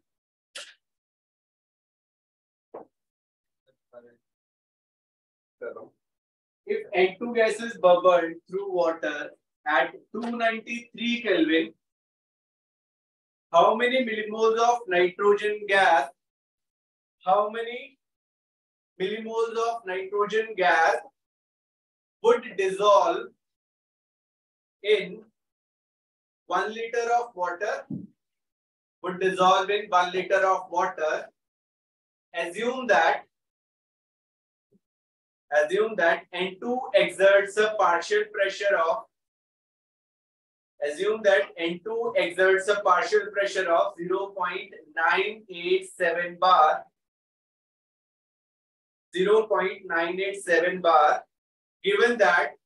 If N2 gas is bubbled through water at 293 Kelvin, how many millimoles of nitrogen gas, how many millimoles of nitrogen gas would dissolve in 1 liter of water, would dissolve in 1 liter of water? Assume that N2 exerts a partial pressure of, assume that N2 exerts a partial pressure of 0.987 bar, 0.987 bar, given that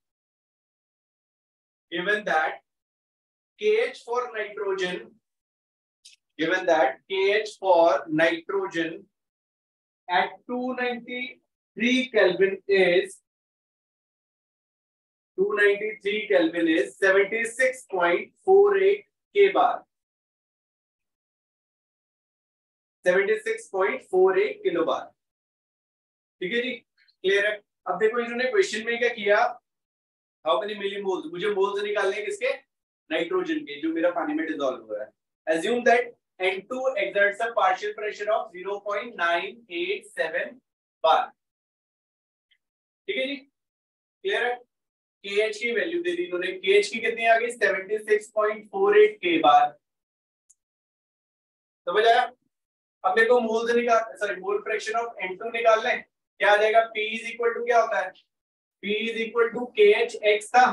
KH for nitrogen, given that KH for nitrogen at 293 Kelvin is 76.48 K bar. 76.48 kilo बार। ठीक है जी, क्लियर है। अब देखो इन्होंने क्वेश्चन में क्या किया, हाउ मेनी मिलीमोल्स, मुझे मोल्स निकालने किसके, नाइट्रोजन के, जो मेरा पानी में डिसॉल्व हो रहा है। Assume that N2 exerts a partial pressure of 0.987 bar। ठीक है जी, क्लियर है। KH की वैल्यू दे दी इन्होंने, KH की कितनी आ गई 76.48 K बार, समझ आया। अब मेरे को मोल्स निकाल, sorry mole fraction of N2 निकाल लें, क्या आ जाएगा, P इज इक्वल टू क्या होता है, P is equal to KH X था,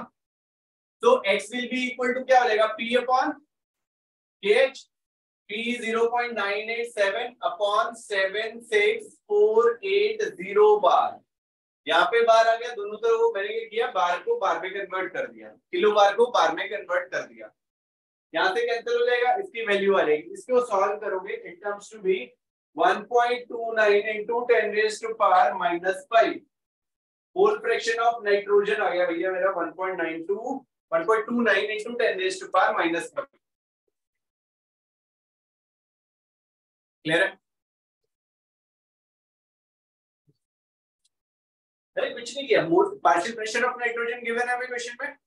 तो X will be equal to क्या हो जाएगा, P upon KH, P 0.987 upon 76480 bar. यहाँ पे बार आ गया, दोनों तरफ मैंने क्या किया, बार को बार में कन्वर्ट कर दिया, किलो बार को बार में कन्वर्ट कर दिया, यहाँ से कैंसिल हो जाएगा, इसकी वैल्यू आ जाएगी। इसको सॉल्व करोगे it comes to be 1.29 into 10 raised to power -5। Mole fraction of nitrogen आ गया भैया मेरा 1.29 into 10 raised to power -5। Clear है। अरे कुछ नहीं किया, mole partial pressure of nitrogen given है क्वेश्चन में,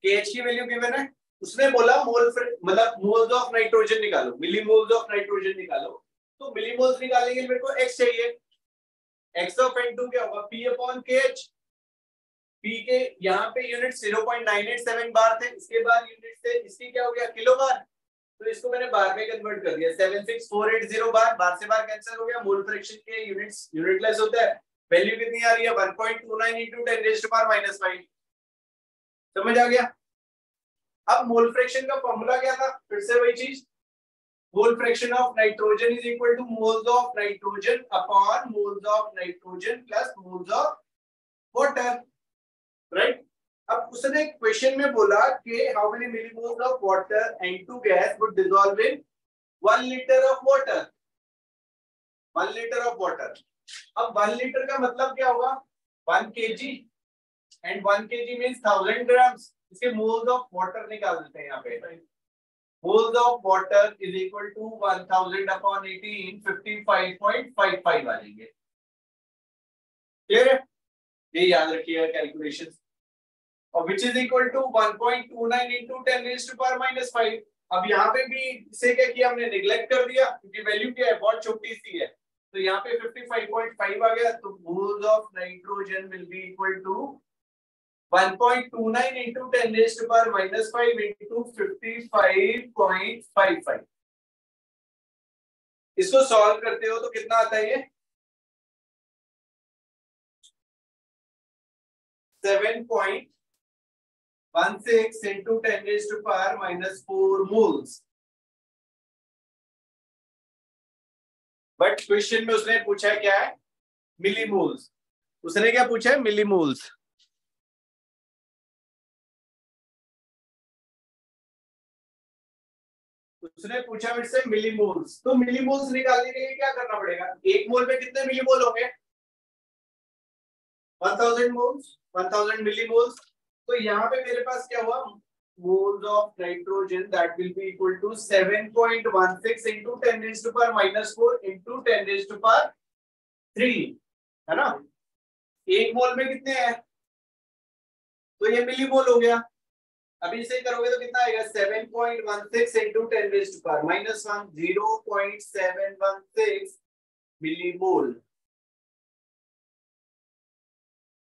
KH की वैल्यू गिवन है, उसने बोला मोल मतलब मोल्स ऑफ नाइट्रोजन निकालो, मिलीमोल्स ऑफ नाइट्रोजन निकालो, तो मिलीमोल्स निकालने के लिए मेरे को x चाहिए, x ऑफ N2 क्या होगा, P अपॉन KH। P के यहाँ पे यूनिट 0.987 बार थे, इसके बाद यूनिट से इसकी क्या हो गया, किलो बार, तो इसको मैंने बार में कन्वर्ट कर दिया, 76480 बार से बार कैंसिल हो गया, मोल फ्रैक्शन के यूनिट्स यूनिटलेस होता है, वैल्यू कितनी आ रही है 1.29 into 10 raised to power -5। समझ आ गया। अब मोल फ्रैक्शन का फॉर्मूला क्या था, फिर से वही चीज, मोल fraction of nitrogen is equal two moles of nitrogen upon moles of nitrogen plus moles of water, right. अब उसने क्वेश्चन में बोला कि how many millimoles of water N2 gas would dissolve in 1 litre of water, 1 litre of water. अब 1 लीटर का मतलब क्या होगा, 1 kg and 1 kg means 1000 grams. इसके मोल्स ऑफ वाटर निकाल देते हैं यहाँ पे, moles of water is equal to 1000 upon 18 55.55 आ जाएंगे। क्लियर है, ये याद रखिएगा कैलकुलेशन। और which is equal to 1.29 into 10 raised to power -5। अब यहाँ पे भी इसे क्या किया हमने, निगलेक्ट कर दिया, क्योंकि वैल्यू क्या है, बहुत छोटी सी है, तो यहाँ पे 55.5 आ गया, तो moles of nitrogen will be equal to 1.29 into 10 raised to power -5 into 55.55। इसको सॉल्व करते हो तो कितना आता है, ये 7.16 into 10 raised to power -4 moles। But question में उसने पूछा है क्या है, मिलीमोल्स। उसने क्या पूछा है, मिलीमोल्स। उसने पूछा मेरे से मिलीमोल्स, तो मिलीमोल्स निकालने के लिए क्या करना पड़ेगा, एक मोल में कितने मिलीमोल होंगे, 1000 मोल्स, 1000 मिलीमोल्स। तो यहाँ पे मेरे पास क्या हुआ, moles of nitrogen that will be equal to 7.16 into 10 raised to power -4 into 10 raised to power 3, है ना। एक मोल में कितने हैं, तो ये मिलीमोल हो गया। अभी इसे करोगे तो कितना आएगा, 7.16 into 10 raised to power -1, 0.716 millimole.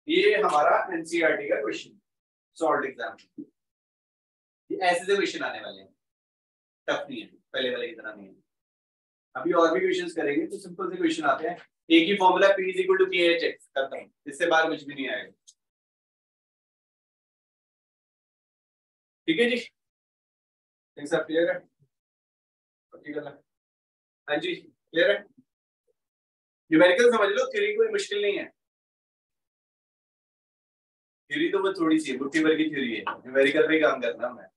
ये हमारा एनसीईआरटी का क्वेश्चन, सॉल्व एग्जाम, ऐसे से क्वेश्चन आने वाले हैं, टफ नहीं है, पहले वाले की तरह नहीं है। अभी और भी क्वेश्चंस करेंगे तो सिंपल से क्वेश्चन आते हैं, एक ही फॉर्मूला P = KHX करता हूं, इससे बाहर कुछ भी नहीं आएगा। ठीक है जी, सब क्लियर है, हाँ जी क्लियर है। न्यूमेरिकल समझ लो, थ्योरी कोई मुश्किल नहीं है, थ्योरी तो वो थोड़ी सी मुट्ठी भर की थ्योरी है, न्यूमेरिकल पे काम करना मैं।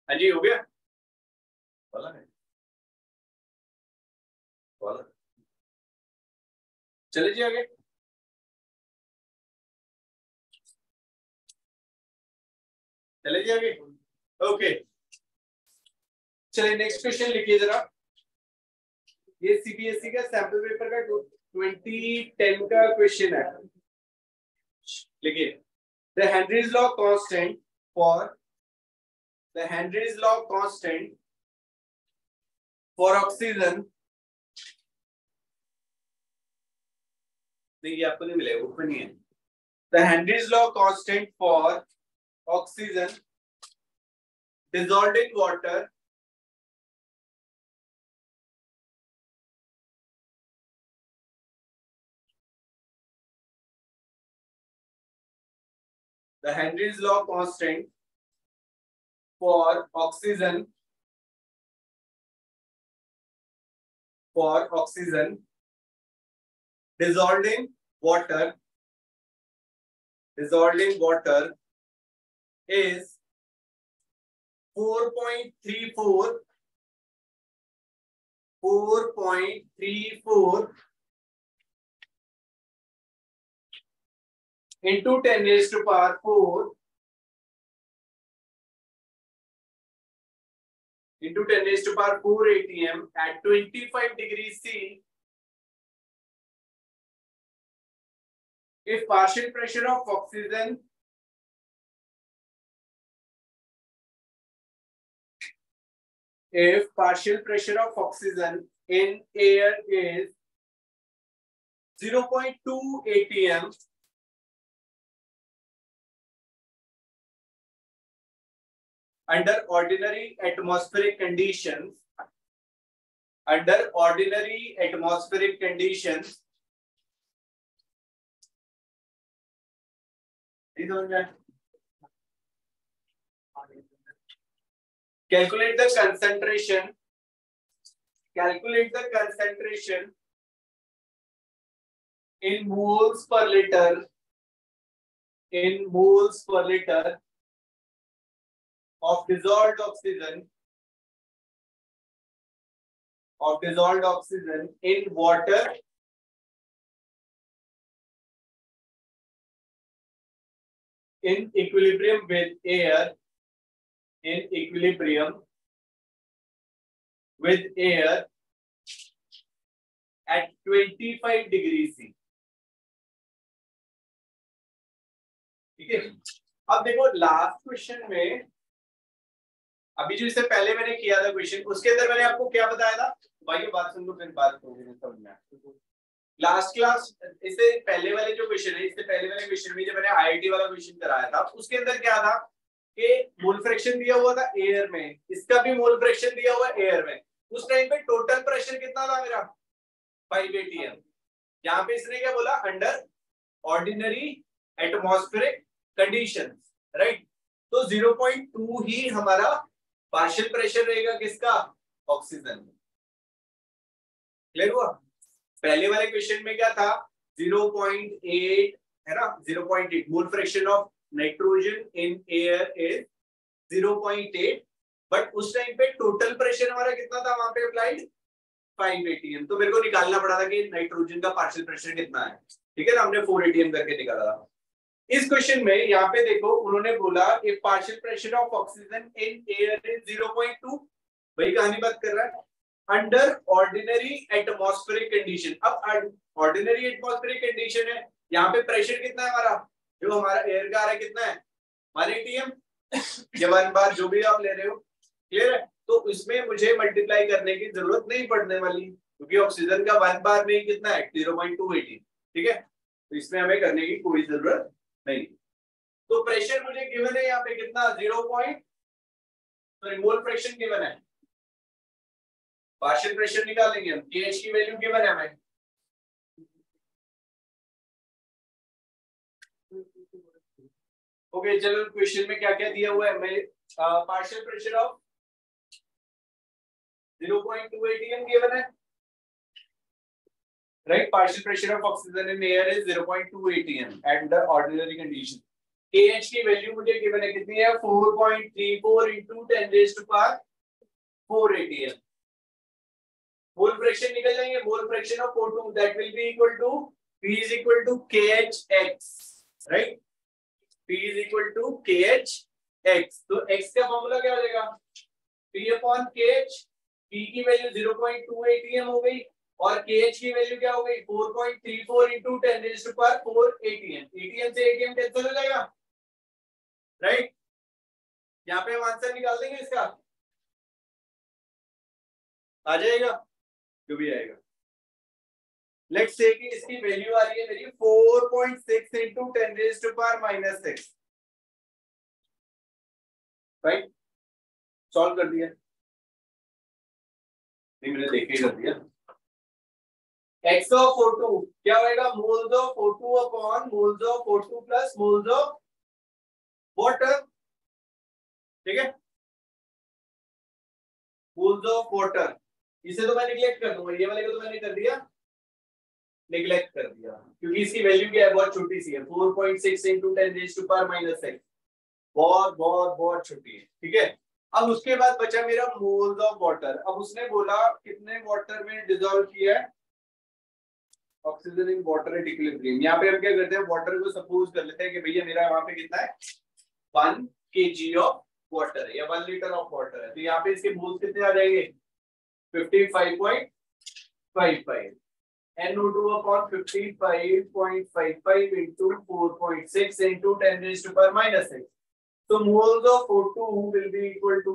हाँ जी हो गया, बोला है, बोला, चले जी आगे। चले जाएंगे। ओके चलिए नेक्स्ट क्वेश्चन लिखिए जरा। ये सीबीएसई का सैंपल पेपर का 2010 का क्वेश्चन है। लिखिए the Henry's law constant for oxygen, नहीं ये आपको नहीं मिलेगा, ऊपर नहीं है। The Henry's law constant for oxygen dissolved in water the Henry's law constant for oxygen dissolved in water is 4.34 into 10 raised to power 4 into 10 raised to power 4 atm at 25 degrees C if partial pressure of oxygen in air is 0.2 atm under ordinary atmospheric conditions, calculate the concentration in moles per liter of dissolved oxygen in water in equilibrium with air at 25 degrees C। ठीक है, अब देखो लास्ट क्वेश्चन में, अभी जो इससे पहले मैंने किया था क्वेश्चन, उसके अंदर मैंने आपको क्या बताया था भाई, ये बात सुन लो फिर बात करोगे समझ में। लास्ट क्लास इससे पहले वाले जो क्वेश्चन है, इससे पहले वाले क्वेश्चन में जब मैंने आईआईटी वाला क्वेश्चन कराया था, उसके अंदर क्या था कि मोल फ्रैक्शन दिया हुआ था एयर में, इसका भी मोल फ्रैक्शन दिया हुआ है एयर में। उस टाइम पे टोटल प्रेशर कितना था मेरा 5 atm। यहाँ पे इसने क्या बोला, under ordinary atmospheric conditions, right. तो 0.2 ही हमारा पार्शियल प्रेशर रहेगा किसका, ऑक्सीजन। क्लियर हुआ। पहले वाले क्वेश्चन में क्या था 0.8 है ना, 0.8 मोल fraction of nitrogen in air is 0.8, but उस टाइम पे टोटल प्रेशर हमारा कितना था वहां पे अप्लाइड 5 atm। तो मेरे को निकालना पड़ा था कि नाइट्रोजन का पार्शियल प्रेशर कितना है, ठीक है ना, हमने 4 atm करके निकाला था। इस क्वेश्चन में यहाँ पे देखो उन्होंने बोला if partial pressure of oxygen in air is 0.2, वही कहानी बात कर रहा है, अंडर ऑर्डिनरी एटमॉस्फेरिक कंडीशन। अब ऑर्डिनरी एटमॉस्फेरिक कंडीशन है, यहाँ पे प्रेशर कितना है हमारा, जो हमारा एयर का आ रहा है कितना है 1 atm या 1 बार जो भी आप ले रहे हो, क्लियर है। तो इसमें मुझे मल्टीप्लाई करने की जरूरत नहीं पड़ने वाली, क्योंकि ऑक्सीजन का 1 बार में कितना है 0.2 atm, ठीक है। तो इसमें हमें करने की कोई जरूरत नहीं। तो प्रेशर मुझे गिवन है यहाँ पे कितना 0. मोल फ्रैक्शन गिवन है, पार्शियल प्रेशर निकालेंगे हम, KH की वैल्यू गिवन है हमें। ओके चलो क्वेश्चन में क्या क्या दिया हुआ है, मैं partial pressure of 0.2 atm given है, right? Partial pressure of oxygen in air is 0.2 atm at the ordinary condition. KH की वैल्यू मुझे गिवन है कितनी है 4.34 into 10 raised to power 4 atm। Mole fraction निकल जाएंगे, mole fraction of O2 that will be equal to P is equal to KHX, right? P is equal to KHX, x, तो x का फॉर्मूला क्या हो जाएगा, p अपॉन kh, p की वैल्यू 0.2 atm हो गई और kh की वैल्यू क्या हो गई 4.34 into 10 raised to power 4 atm, atm से atm कैंसिल हो जाएगा, राइट। यहाँ पे हम आंसर निकाल देंगे इसका, आ जाएगा, जो भी आएगा। लेट्स से कि इसकी वैल्यू आ रही है मेरी 4.6 into 10 raised to power -6, right. Solve कर दिया, नहीं मैंने देख के कर दिया। x of O2 क्या होएगा, moles of O2 upon moles of O2 plus moles of water, ठीक है, मोल्स ऑफ वाटर। इसे तो मैं निगलेक्ट कर दूंगा, ये वाले को तो मैंने कर दिया, निगलेक्ट कर दिया, क्योंकि इसकी वैल्यू क्या है, बहुत छोटी सी है, 4.6 into 10 raised to power -6, बहुत बहुत बहुत छोटी है, ठीक है। अब उसके बाद बचा मेरा मोल्स ऑफ वाटर। अब उसने बोला कितने वाटर में डिसॉल्व किया है, oxygen in water at equilibrium. यहाँ पे हम क्या करते हैं, वाटर को सपोज कर लेते हैं कि भैया मेरा वहां पे कितना है 1 kg ऑफ वाटर है या 1 लीटर ऑफ वाटर है, तो यहाँ पे इसके मोल्स कितने आ जाएंगे 55.55, NO2 upon 55.55 into 4.6 into 10 raised to power -6. So moles of O2 will be equal to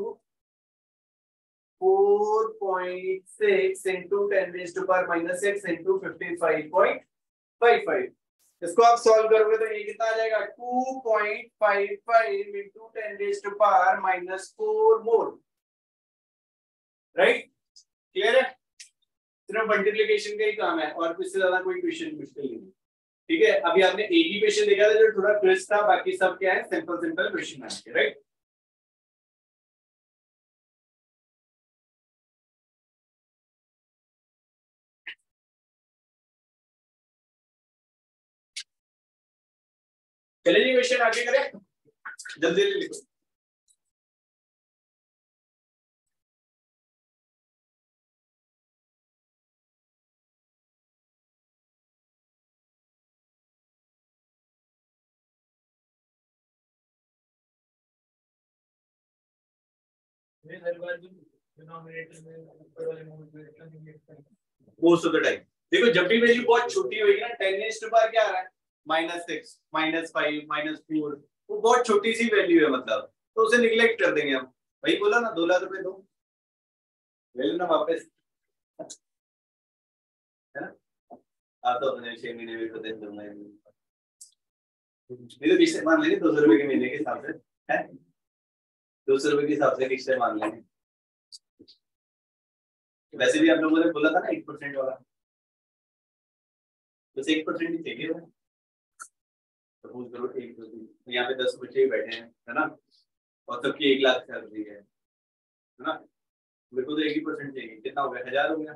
4.6 into 10 raised to power -6 into 55.55. इसको आप सॉल्व करोगे तो ये कितना आ जाएगा 2.55 into 10 raised to power -4 mole, right. Clear है, सिर्फ मल्टीप्लिकेशन का ही काम है और कुछ से ज्यादा कोई क्वेश्चन मुश्किल नहीं, ठीक है। अभी आपने एक ही क्वेश्चन देखा था जो थोड़ा ट्विस्ट था, बाकी सब क्या है सिंपल सिंपल क्वेश्चन है, राइट। चलिए क्वेश्चन आगे करें, जल्दी लिखो। मोस्ट ऑफ द टाइम देखो जब भी वैल्यू बहुत छोटी होगी ना 10 raised to power क्या आ रहा है -6 -5 -4, वो बहुत छोटी सी वैल्यू है मतलब, तो उसे निगलेक्ट कर देंगे हम। वही बोला ना 2 लाख रुपए दो ले लेना वापस, है ना। आप तो अपने 6 महीने में दे दूंगा, नहीं तो किस्तें मान लेंगे 200 रुपए के महीने के हिसाब से, है 200 रुपए के हिसाब से किस्तें मान लेंगे। वैसे भी आप लोगों ने बोला था ना 1% वाला, बस 1% ही चाहिए, सपोज करो 1%, यहाँ पे 10 बच्चे बैठे हैं, है ना, और सबकी 1 लाख सैलरी है ना, मेरे को तो 1% चाहिए, कितना हो गया 1000 हो गया,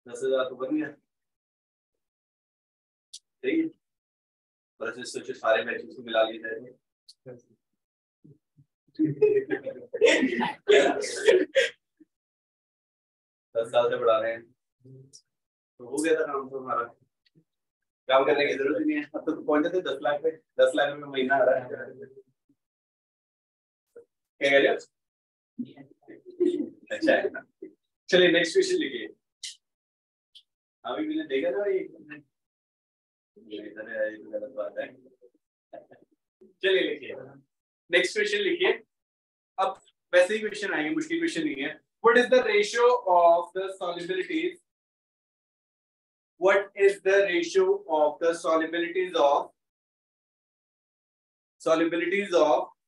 10,000 तो बन गया, सही है। बस इस सोचो सारे बैचेस को मिला लिए जाए 10 साल से बढ़ा रहे हैं, तो हो गया था काम तो हमारा, काम करने की जरूरत ही नहीं है। अब तो पहुंचे थे 10 लाख पे, 10 लाख रुपए महीना आ रहा है, क्या कह रहे हो, अच्छा है ना। चलिए नेक्स्ट क्वेश्चन लिखिए, अभी मैंने देखा था ये गलत बात है, चलिए लिखिए नेक्स्ट क्वेश्चन लिखिए। अब वैसे ही क्वेश्चन आएंगे, मुश्किल क्वेश्चन नहीं है। What is the ratio of the solubilities? What is the ratio of the solubilities of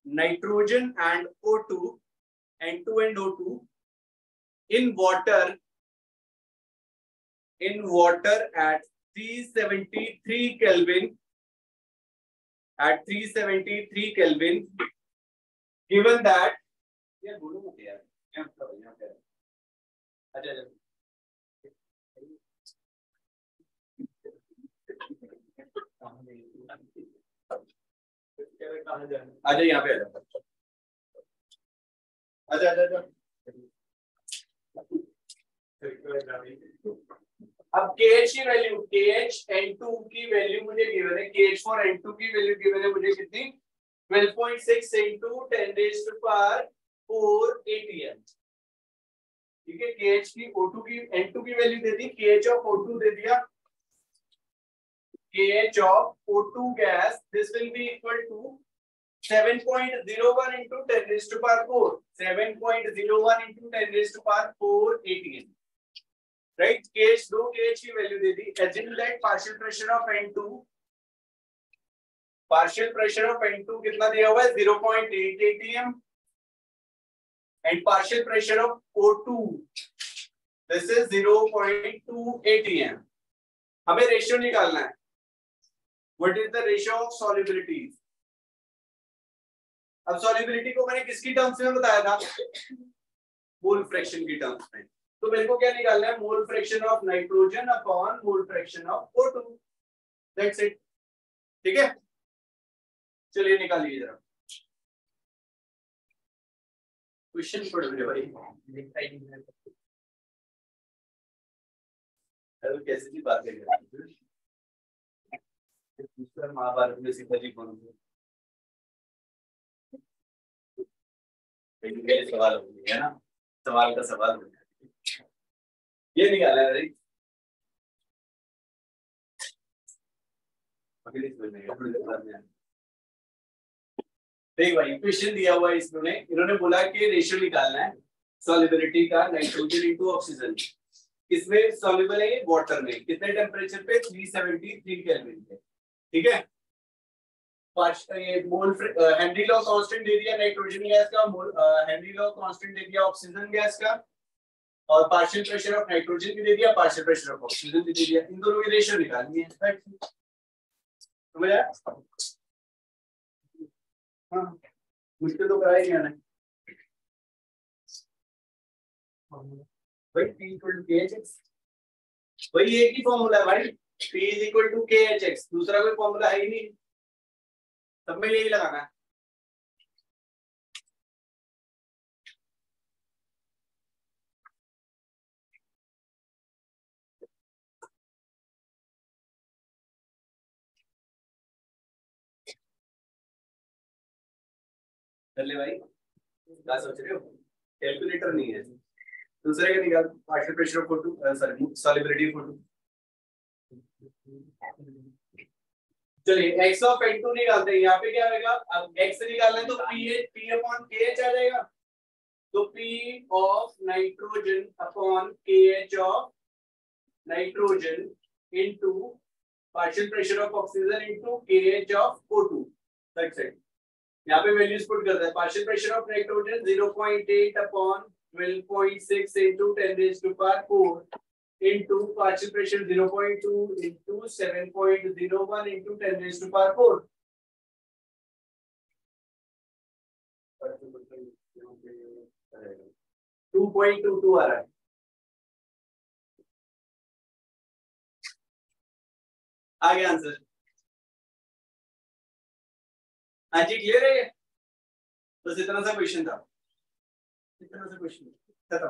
nitrogen and O2, N2 and O2 in water at 373 Kelvin, given that यार बोलो मत यार, क्या मतलब यहाँ पे, अच्छा अच्छा यहाँ पे अच्छा अब KH की वैल्यू, KH N2 की वैल्यू मुझे गिवन है, KH for N2 की वैल्यू गिवन है मुझे कितनी 12.6 into 10 raised to power 4 atm। ठीक है, KH की O2 की N2 की value they the, KH of O2 दे दिया, KH of O2 gas, this will be equal to 7.01 into 10 raised to power 4, 7.01 into 10 raised to power 4 atm, right? KH दो KH की value they the, assume that partial pressure of N2, partial pressure of N2 कितना दिया हुआ है 0.8 atm and partial pressure of O2 this is 0.2 atm। हमें रेशियो निकालना है, what is the ratio of solubilities। अब solubility को मैंने किसकी टर्म्स में बताया था, मोल फ्रैक्शन की टर्म्स में, तो मेरे को क्या निकालना है, मोल fraction of nitrogen upon mole fraction of O2, that's it. ठीक है, चलिए निकालिए जरा क्वेश्चन पढ़ रहे भाई, दिखाई नहीं है अरे कैसे की बात कर रहे हैं, महाभारत में सीता जी कौन थे, सवाल हो गया ना, सवाल का सवाल हो गया, ये निकाला है भाई, देख भाई क्वेश्चन दिया हुआ है इसमें, इन्होंने बोला कि रेशियो निकालना है सॉल्युबिलिटी का नाइट्रोजन इनटू ऑक्सीजन, किसमें सॉल्युबल है, वाटर में, कितने टेम्परेचर पे 373 केल्विन पे। ठीक है, ये मोल हेनरी लॉ कांस्टेंट दे दिया नाइट्रोजन गैस का, हेनरी लॉ कांस्टेंट दे दिया ऑक्सीजन गैस का, और पार्शियल प्रेशर ऑफ नाइट्रोजन भी दे दिया, पार्शियल प्रेशर ऑफ ऑक्सीजन भी दे दिया, इन दोनों की रेशियो निकालनी है। समझ आया? हाँ, मुश्किल तो कराया नहीं आना भाई, P equal to KHX, वही एक ही फॉर्मूला है भाई, P is equal to KHX, दूसरा कोई फॉर्मूला है ही नहीं, सब में यही लगाना है। चलिए भाई, क्या सोच रहे हो, कैलकुलेटर नहीं है, दूसरे का निकाल, partial pressure of O2, sorry solubility of O2। चलिए x ऑफ N2 निकालते हैं, यहाँ पे क्या आएगा, अब x निकालना है तो P अपॉन KH आ जाएगा, तो P of nitrogen upon KH of nitrogen into partial pressure of oxygen into KH of O2, that's it. यहाँ पे वैल्यूज पुट करते हैं, partial pressure of nitrogen 0.8 upon 12.6 into 10 raised to power 4 into partial pressure 0.2 into 7.01 into 10 raised to power 4। 2.22 आ रहा है, आ गया आंसर। हाँ जी, क्लियर है, बस इतना सा क्वेश्चन था, इतना सा क्वेश्चन खत्म,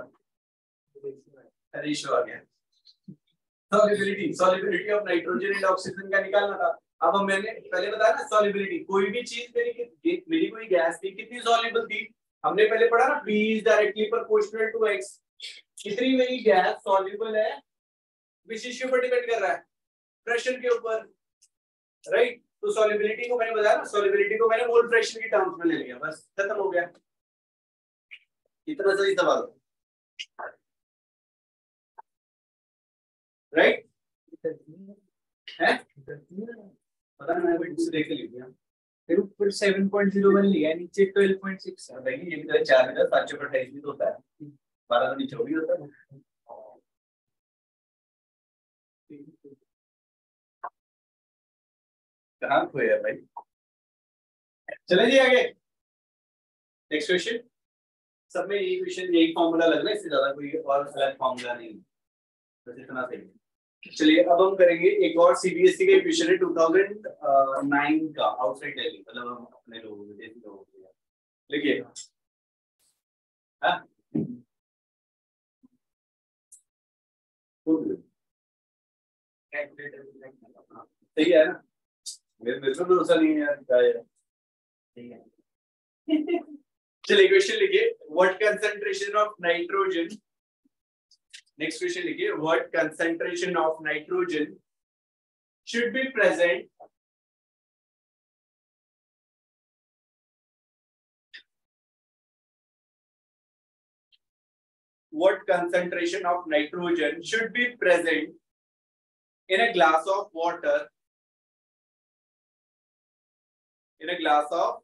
रेशियो आ गया। Solubility of nitrogen and oxygen का निकालना था। अब मैंने पहले बताया ना, सॉल्युबिलिटी कोई भी चीज मेरी कोई गैस थी, कितनी सॉल्युबल थी, हमने पहले पढ़ा ना, P is directly proportional to X, कितनी मेरी गैस सॉल्युबल है, विशिष्ट पर डिपेंड कर रहा है, प्रेशर के ऊपर, राइट। तो सॉल्युबिलिटी को मैंने बताया ना, सॉल्युबिलिटी को मैंने मोल फ्रैक्शन की टर्म्स में ले लिया, बस खत्म हो गया, इतना सही सवाल राइट है, पता नहीं, मैंने कुछ देख लिया, फिर ऊपर 7.01 लिया, नीचे 12.6 है, देखिए ये भी तो 4,728 भी तो होता है, 12 तो नीचे भी होता है। कहाँ खोया भाई, चले जी आगे, नेक्स्ट क्वेश्चन। सब में यही क्वेश्चन, यही फॉर्मूला लग रहा है, इससे ज्यादा कोई और अलग फॉर्मूला नहीं, बस इतना सही। चलिए अब हम करेंगे एक और सीबीएसई का क्वेश्चन है 2009 का, आउटसाइड दिल्ली, मतलब हम अपने लोगों विदेशी लोगों के, लिखिए। हाँ सही है ना, मेरे को भरोसा नहीं है यार, क्या है चलिए क्वेश्चन लिखिए, what concentration of nitrogen, next question लिखिए, what concentration of nitrogen should be present what concentration of nitrogen should be present in a glass of water, in a glass of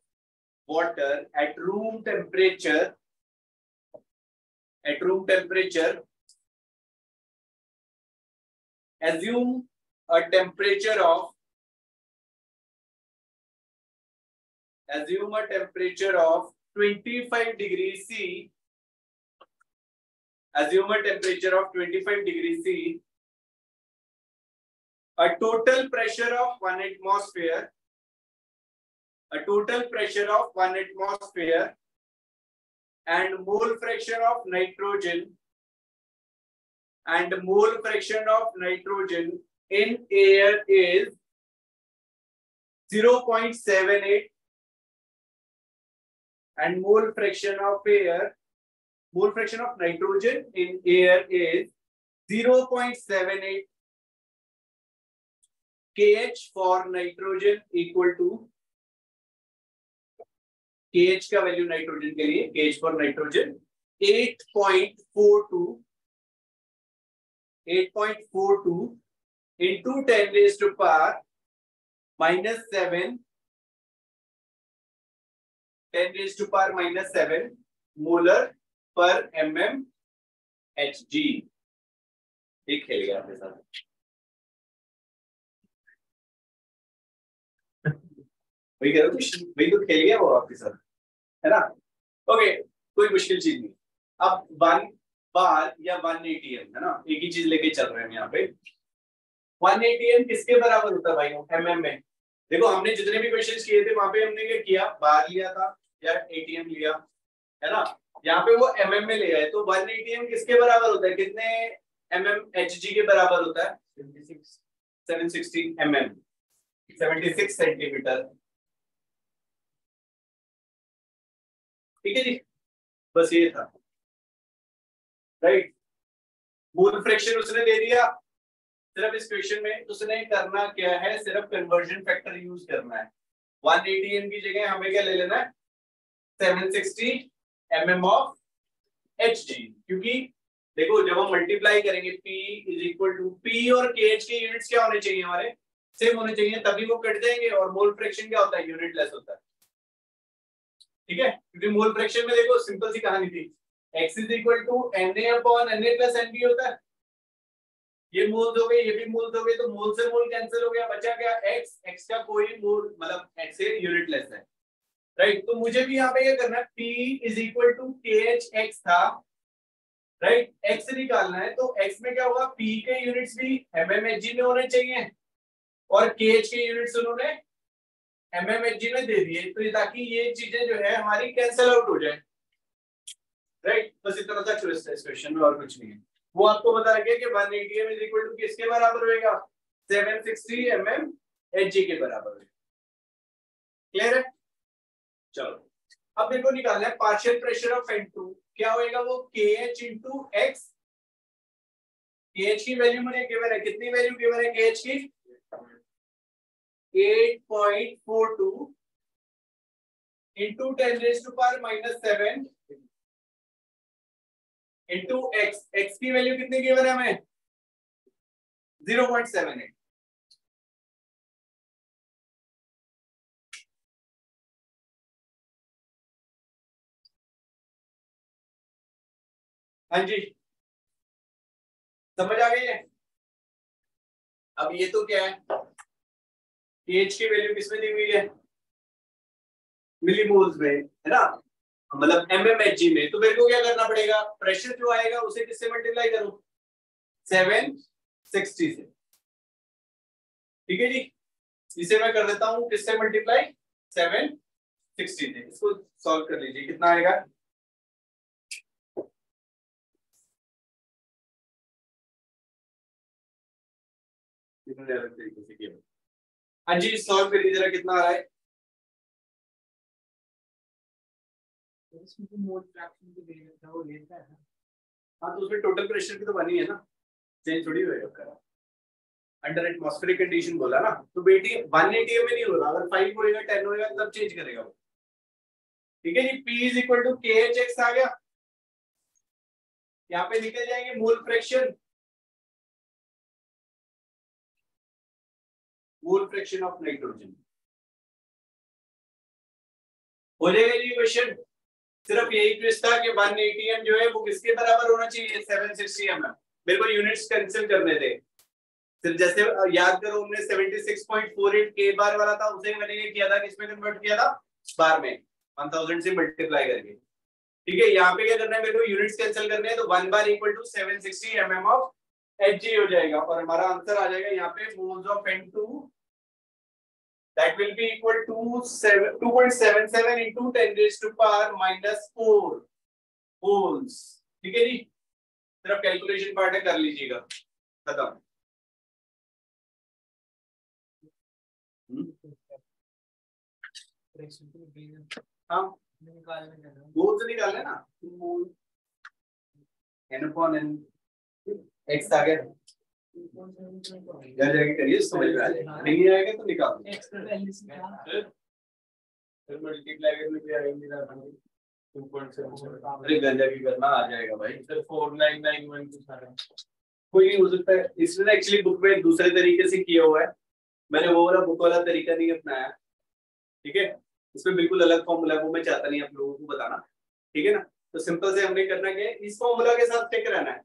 water at room temperature, assume a temperature of 25 degrees C, assume a temperature of 25 degrees C, a total pressure of 1 atmosphere, and mole fraction of nitrogen in air is 0.78, and mole fraction of nitrogen in air is 0.78 kH for nitrogen equal to, kH का वैल्यू नाइट्रोजन के लिए, kH for nitrogen 8.42 into 10 raised to power -7, 10 raised to power -7 molar पर mm Hg। एक खेल गया आपके साथ, वही कह रहा हूँ, वही तो खेल गया वो आपके साथ, है ना। ओके, कोई मुश्किल चीज नहीं। अब 1 बार या 1 ATM, है ना, एक ही चीज लेके चल रहे हैं यहाँ पे। 1 ATM किसके बराबर होता है भाई, mm में। देखो हमने जितने भी क्वेश्चंस किए थे वहां पे हमने क्या किया, बार लिया था या ATM लिया, है ना। यहाँ पे वो mm में ले आए, तो 1 ATM किसके बराबर होता है, कितने mm Hg के बराबर होता है, 760 mm, 76 सेंटीमीटर। ठीक है जी, बस ये था, राइट। मोल फ्रैक्शन उसने दे दिया, सिर्फ इस क्वेश्चन में उसने करना क्या है, सिर्फ कन्वर्जन फैक्टर यूज करना है। 1 ATM की जगह हमें क्या ले लेना है, 760 mm ऑफ Hg, क्योंकि देखो जब हम मल्टीप्लाई करेंगे P is equal to P और KH के यूनिट्स क्या होने चाहिए, हमारे सेम होने चाहिए, तभी वो कट जाएंगे। और मोल फ्रैक्शन क्या होता है, यूनिट लेस होता है, ठीक है। क्योंकि मोल फ्रैक्शन में देखो सिंपल सी कहानी थी, x is equal to Na/Na plus Nb होता है। ये मोल्स हो गए, ये भी मोल्स हो गए, तो मोल से मोल कैंसिल हो गया, बचा क्या x का कोई मोल मतलब x से यूनिट लेस है, राइट। तो मुझे भी यहाँ पे क्या करना है, P is equal to KHX था, राइट। x निकालना है, तो x में क्या होगा, P के यूनिट्स भी mmHg में होने चाहिए और KH के यूनिट्स उन्होंने mmHg में दे दिए, तो ताकि ये चीजें जो है हमारी कैंसिल आउट हो जाए, राइट। बस इतना सा ट्विस्ट है इस क्वेश्चन में और कुछ नहीं है। वो आपको बता रखे कि 1 ATM इज इक्वल टू किसके बराबर होएगा, 760 mm Hg के बराबर होएगा। क्लियर है, चलो अब देखो निकालना है पार्शियल प्रेशर ऑफ N2, क्या होएगा वो KH into X। KH की वैल्यू मैंने गिवन है, कितनी वैल्यू गिवन है KH की, 8.42 into 10 raised to power -7 into x, x की वैल्यू कितनी गिवन है हमें, 0.78। हाँ जी, समझ आ गई है। अब ये तो क्या है, KH की वैल्यू किसमें दी हुई है, मिलीमोल्स में, है ना, मतलब mmHg में। तो मेरे को क्या करना पड़ेगा, प्रेशर जो आएगा उसे किससे मल्टीप्लाई करूं, 760 से, ठीक है जी। इसे मैं कर देता हूं किससे मल्टीप्लाई, 760 से। इसको सॉल्व कर लीजिए, कितना आएगा, तरीके से किया। हाँ जी, सॉल्व करिए जरा, कितना आ रहा है, हाँ तो उसमें टोटल प्रेशर की तो बनी है ना, चेंज थोड़ी होगा। अंडर एटमॉस्फेरिक कंडीशन बोला ना, तो बेटी 180 में नहीं हो रहा, अगर 5 होएगा 10 होएगा तब चेंज करेगा वो। ठीक है जी, P is equal to KHX आ गया, यहाँ पे निकल जाएंगे mole fraction, mole fraction of nitrogen हो जाएगा जी क्वेश्चन। सिर्फ यही ट्विस्ट था कि 180 m जो है वो किसके बराबर होना चाहिए, 760 mm। मेरे को यूनिट्स कैंसिल करने थे, सिर्फ जैसे याद करो हमने 76.48 K बार वाला था, उसे मैंने किया था, किसमें कन्वर्ट किया था, बार में, 1000 से मल्टीप्लाई करके। ठीक है, यहाँ पे क्या करना है, मेरे को यूनिट्स कैंसिल करने हैं, तो 1 bar equal to 760 mm of Hg हो जाएगा, और हमारा आंसर आ जाएगा यहाँ पे moles of N2 that will be equal to 2.77 into 10 raised to power minus 4 moles। ठीक है जी, सिर्फ कैलकुलेशन पार्ट है, कर लीजिएगा, खत्म। हाँ मोल्स निकालना ना, n/n x आ गया, घर जाके करिए, समझ में आ जाएगा, नहीं आएगा तो निकाल दो, फिर मल्टीप्लाई करने पे आएंगे ना 2.77, अरे घर जाके करना आ जाएगा भाई, सर 4991 सारा कोई नहीं हो सकता है। इसने एक्चुअली बुक में दूसरे तरीके से किया हुआ है, मैंने वो वाला बुक वाला तरीका नहीं अपनाया। ठीक है, इसमें बिल्कुल अलग फॉर्मूला है, वो मैं चाहता नहीं आप लोगों को बताना। ठीक है ना, तो सिंपल से हमने करना क्या है, इस फॉर्मूला के साथ टिक रहना है,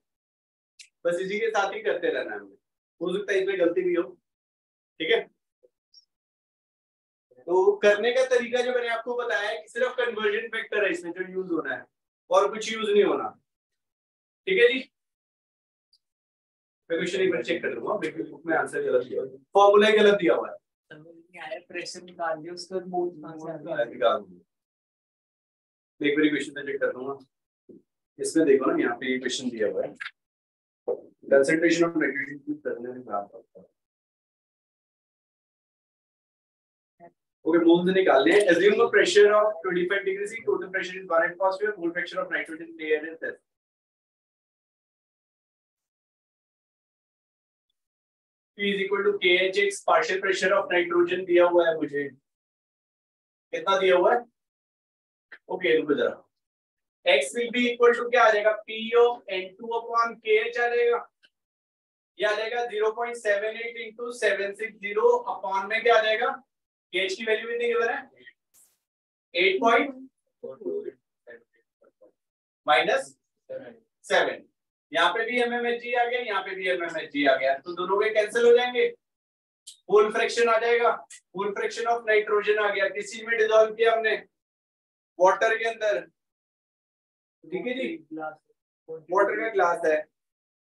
बस इसी के साथ ही करते रहना है। हो सकता है इसमें गलती भी हो। ठीक है, तो करने का तरीका जो मैंने आपको बताया है कि सिर्फ कन्वर्जन फैक्टर है इसमें जो यूज होना है, और कुछ यूज नहीं होना। ठीक है जी, मैं क्वेश्चन एक बार चेक कर लूंगा, बिल्कुल बुक में आंसर गलत दिया हुआ है, फॉर्मूला गलत दिया हुआ है, प्रेशर निकाल दिया उसका मोल निकाल दूंगा। एक बार क्वेश्चन चेक कर लूंगा, इसमें देखो ना, यहाँ पे ये क्वेश्चन दिया हुआ है, कंसंट्रेशन ऑफ नाइट्रोजन करने में क्या होता है। ओके, मोल्स निकालने हैं। assume a pressure of 25 degrees C, total pressure is 1 atmosphere, mole fraction of nitrogen layer is this। P is equal to KHX, partial pressure of nitrogen दिया हुआ है मुझे, कितना दिया हुआ है, ओके रुको जरा, X will be equal to क्या आ जाएगा, P of N2 upon KH आ जाएगा, ये आ जाएगा 0.78 into 760 अपॉन में क्या आ जाएगा, KH की वैल्यू कितनी गिवन है, 8 माइनस 7, यहाँ पे भी mmHg आ गया, यहाँ पे भी mmHg आ गया, तो दोनों के कैंसिल हो जाएंगे, मोल फ्रैक्शन आ जाएगा, मोल फ्रैक्शन ऑफ नाइट्रोजन आ गया, किस चीज में डिसॉल्व किया हमने, वाटर के अंदर। ठीक है जी, वाटर का ग्लास है,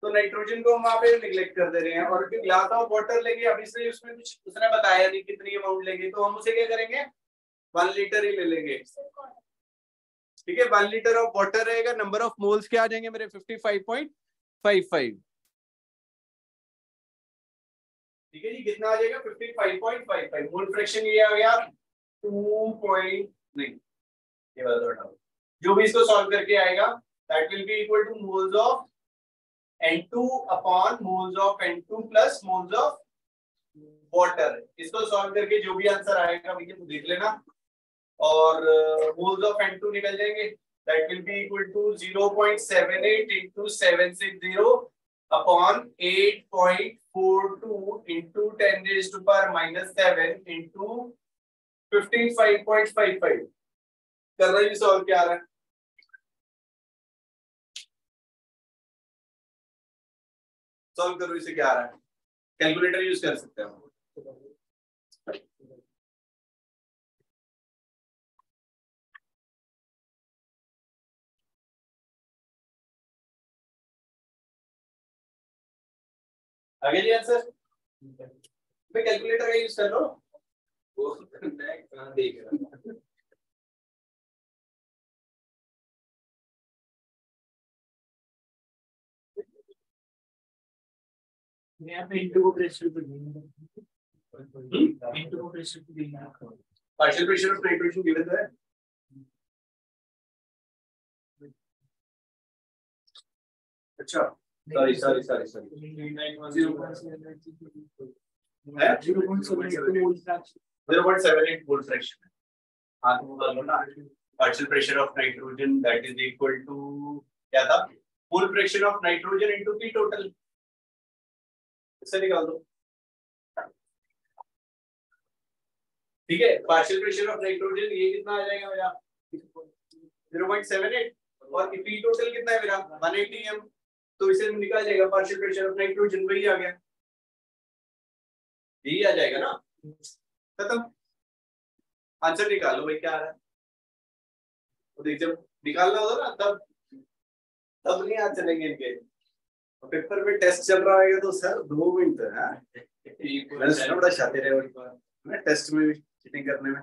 तो नाइट्रोजन को हम वहां पे निगलेक्ट कर दे रहे हैं, और ग्लास ऑफ वाटर लेंगे, अभी से उसमें कुछ उसने बताया नहीं कितनी अमाउंट लेंगे, तो हम उसे क्या करेंगे, 1 लीटर ही ले लेंगे। ठीक है, 1 लीटर ऑफ वाटर रहेगा, नंबर ऑफ मोल्स क्या आ जाएंगे मेरे 55.55। ठीक है जी, कितना आ जाएगा 55.55, मोल फ्रैक्शन ये आ गया 2 नहीं, ये वाला हटाओ, जो भी इसको सॉल्व करके आएगा that will be equal two moles of N2 upon moles of N2 plus moles of water. इसको सॉल्व करके जो भी आंसर आएगा भैया तो देख लेना, और मोल्स ऑफ N2 निकल जाएंगे, that will be equal to 0.78 into 760 upon 8.42 into 10 raised to power minus 7 into 55.55। कर रहा है सॉल्व, क्या आ रहा है, सॉल्व करो, इसे क्या आ रहा है, कैलकुलेटर यूज कर सकते हैं हम। आगे जी आंसर, मैं कैलकुलेटर का यूज कर लो, वो मैं कहां देख रहा हूं, यहाँ पे इंटू को प्रेशर पे देना, इंटू को प्रेशर पे देना, partial pressure of nitrogen given है, अच्छा sorry sorry sorry sorry 0.78 mole fraction. हाँ तो बोलो ना partial pressure of nitrogen that is equal to क्या था mole fraction of nitrogen into P total. इससे निकाल दो। ठीक है पार्शियल प्रेशर ऑफ नाइट्रोजन ये कितना आ जाएगा मेरा 0.78 और पी टोटल कितना है मेरा 180 एम। तो इसे निकाल जाएगा पार्शियल प्रेशर ऑफ नाइट्रोजन वही आ गया यही आ जाएगा ना खत्म। आंसर निकालो भाई क्या आ रहा है। तो देख जब निकालना होगा ना तब तब नहीं याद चलेंगे इनके। पेपर में टेस्ट चल रहा है तो सर 2 मिनट है मैंने सुना बड़ा शातिर है मैं टेस्ट में भी चीटिंग करने में।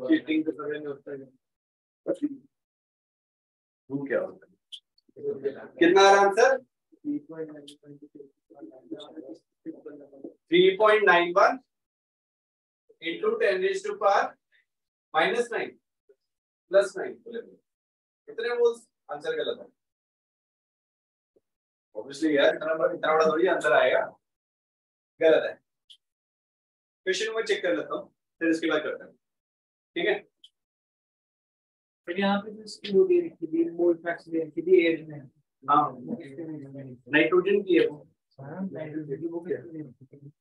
चीटिंग तो करने में होता है वो क्या होता है कितना आ रहा answer 3.91 into 10 raised to power -9 +9 कितने मोल्स आंसर गलत है। ऑब्वियसली यार इतना बड़ा थोड़ी आंसर आएगा गलत है। क्वेश्चन में चेक कर लेता हूँ फिर इसके बाद करता हूँ ठीक है। फिर यहाँ पे जो इसकी वो दे रखी थी मोल फ्रैक्शन दे रखी थी एयर में। हाँ नाइट्रोजन की है वो नाइट्रोजन की वो कितनी दे रखी थी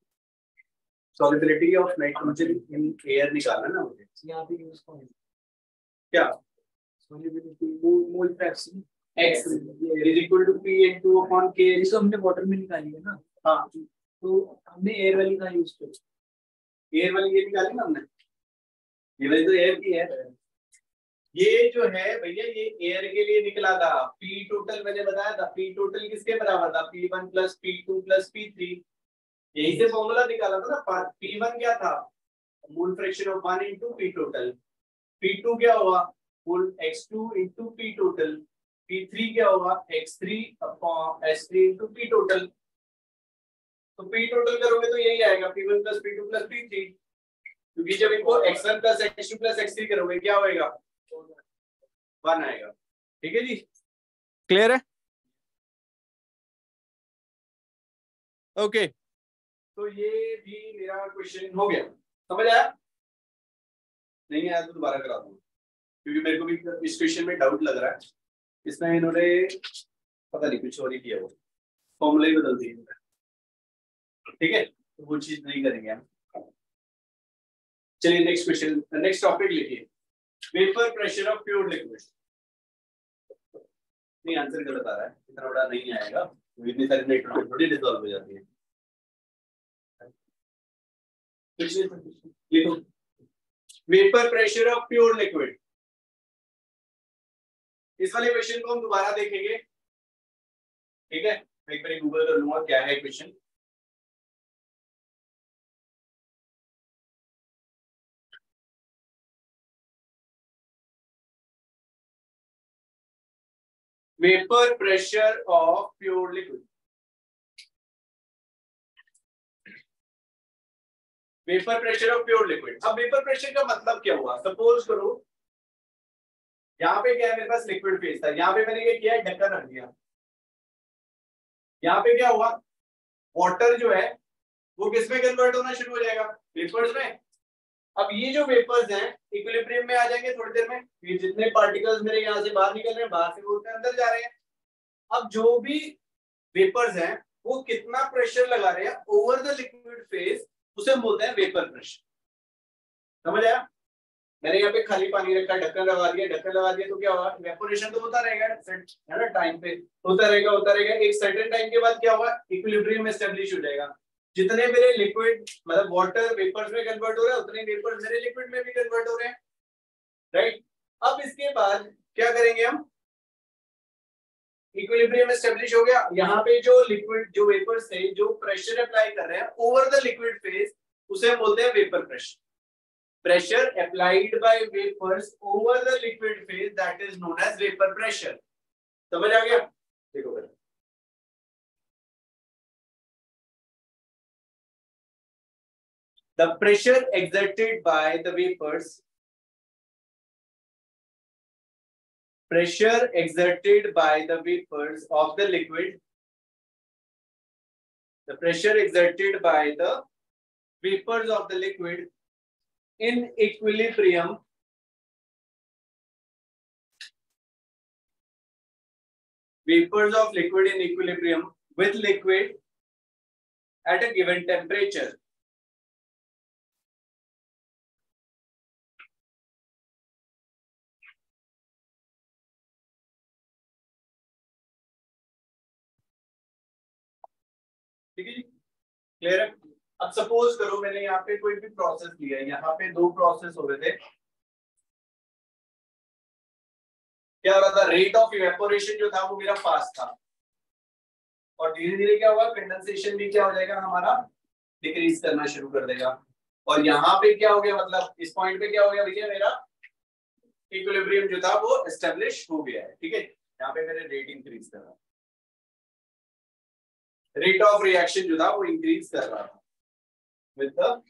solubility of nitrogen in air निकालना ना मुझे। यहाँ पे यूज कौन है क्या solubility mole fraction x is equal to p into upon k। इसको हमने वाटर में निकाली है ना। हाँ तो हमने एयर वाली का यूज किया एयर वाली ये निकाली ना हमने ये वाली तो एयर की है। ये जो है भैया ये एयर के लिए निकला था पी टोटल मैंने बताया था पी टोटल किसके बराबर था P1 + P2 + P3 यही से फॉर्मूला निकाला था ना। P1 क्या था mole fraction of 1 into P total P2 क्या होगा मोल x2 into P total P3 क्या होगा x3 upon S3 into P total. तो P टोटल करोगे तो यही आएगा P1 + P2 + P3 क्योंकि जब इनको x1 + x2 + x3 करोगे क्या होएगा 1 आएगा। ठीक है जी क्लियर है ओके। तो ये भी मेरा क्वेश्चन हो गया समझ आया नहीं आया तो दोबारा करा दूंगा क्योंकि मेरे को भी इस क्वेश्चन में डाउट लग रहा है। इसमें इन्होंने पता नहीं कुछ और ही किया वो फॉर्मूला ही बदल दिए ठीक है तो वो चीज नहीं करेंगे हम। चलिए नेक्स्ट क्वेश्चन नेक्स्ट टॉपिक लिखिए vapour pressure of pure liquid. नहीं आंसर गलत आ रहा है इतना बड़ा नहीं आएगा इतनी सारी नाइट्रोजन थोड़ी डिसॉल्व हो जाती है। लिखो vapour pressure of pure liquid. इस वाले क्वेश्चन को हम दोबारा देखेंगे ठीक है। मैं एक बार गूगल कर लूंगा क्या है question. Vapour pressure of pure liquid vapour pressure of pure liquid. अब वेपर प्रेशर का मतलब क्या हुआ सपोज करो यहाँ पे क्या है मेरे पास लिक्विड फेज था यहाँ पे मैंने क्या किया ढक्कन रख दिया। यहाँ पे क्या हुआ वाटर जो है वो किस में कन्वर्ट होना शुरू हो जाएगा वेपर्स में। अब ये जो वेपर्स हैं इक्विलिब्रियम में आ जाएंगे थोड़ी देर में। ये जितने पार्टिकल्स मेरे यहाँ से बाहर निकल रहे हैं बाहर से वो अंदर जा रहे हैं। अब जो भी वेपर्स हैं वो कितना प्रेशर लगा रहे हैं ओवर द लिक्विड फेज उसे हम बोलते हैं वेपर प्रेशर। समझ आया मैंने यहाँ पे खाली पानी रखा ढक्कन लगा दिया तो क्या होगा इवेपोरेशन तो होता रहेगा है ना टाइम पे होता रहेगा। एक सर्टेन टाइम के बाद क्या होगा इक्विलिब्रियम एस्टेब्लिश हो जाएगा। जितने मेरे लिक्विड मतलब वाटर वेपर्स में कन्वर्ट हो रहा है उतने वेपर्स मेरे लिक्विड में भी कन्वर्ट हो रहे हैं राइट। अब इसके बाद क्या करेंगे हम इक्विलिब्रियम एस्टेब्लिश हो गया। यहाँ पे जो लिक्विड जो वेपर्स थे जो प्रेशर अप्लाई कर रहे हैं ओवर द लिक्विड फेज उसे हम बोलते हैं vapour pressure. Pressure applied by vapors over the liquid phase that is known as vapor pressure। समझ आ गया देखो बेटा the pressure exerted by the vapors pressure exerted by the vapors of the liquid, the pressure exerted by the vapors of the liquid in equilibrium vapors of liquid in equilibrium with liquid at a given temperature. ठीक है जी, क्लियर है। अब सपोज करो मैंने यहाँ पे कोई भी प्रोसेस लिया है, यहाँ पे दो प्रोसेस हो रहे थे, क्या हो रहा था, रेट ऑफ इवेपोरेशन जो था वो मेरा फास्ट था, और धीरे धीरे क्या होगा, कंडेंसेशन भी क्या हो जाएगा हमारा, डिक्रीज करना शुरू कर देगा। और यहाँ पे क्या हो गया, मतलब इस पॉइंट पे क्या हो गया भैया, मेरा इक्विलिब्रियम जो था वो एस्टेब्लिश हो गया है। ठीक है, यहाँ पे मेरे रेट इंक्रीज कर रहा, रेट ऑफ रिएक्शन जो था वो इंक्रीज कर रहा था विद द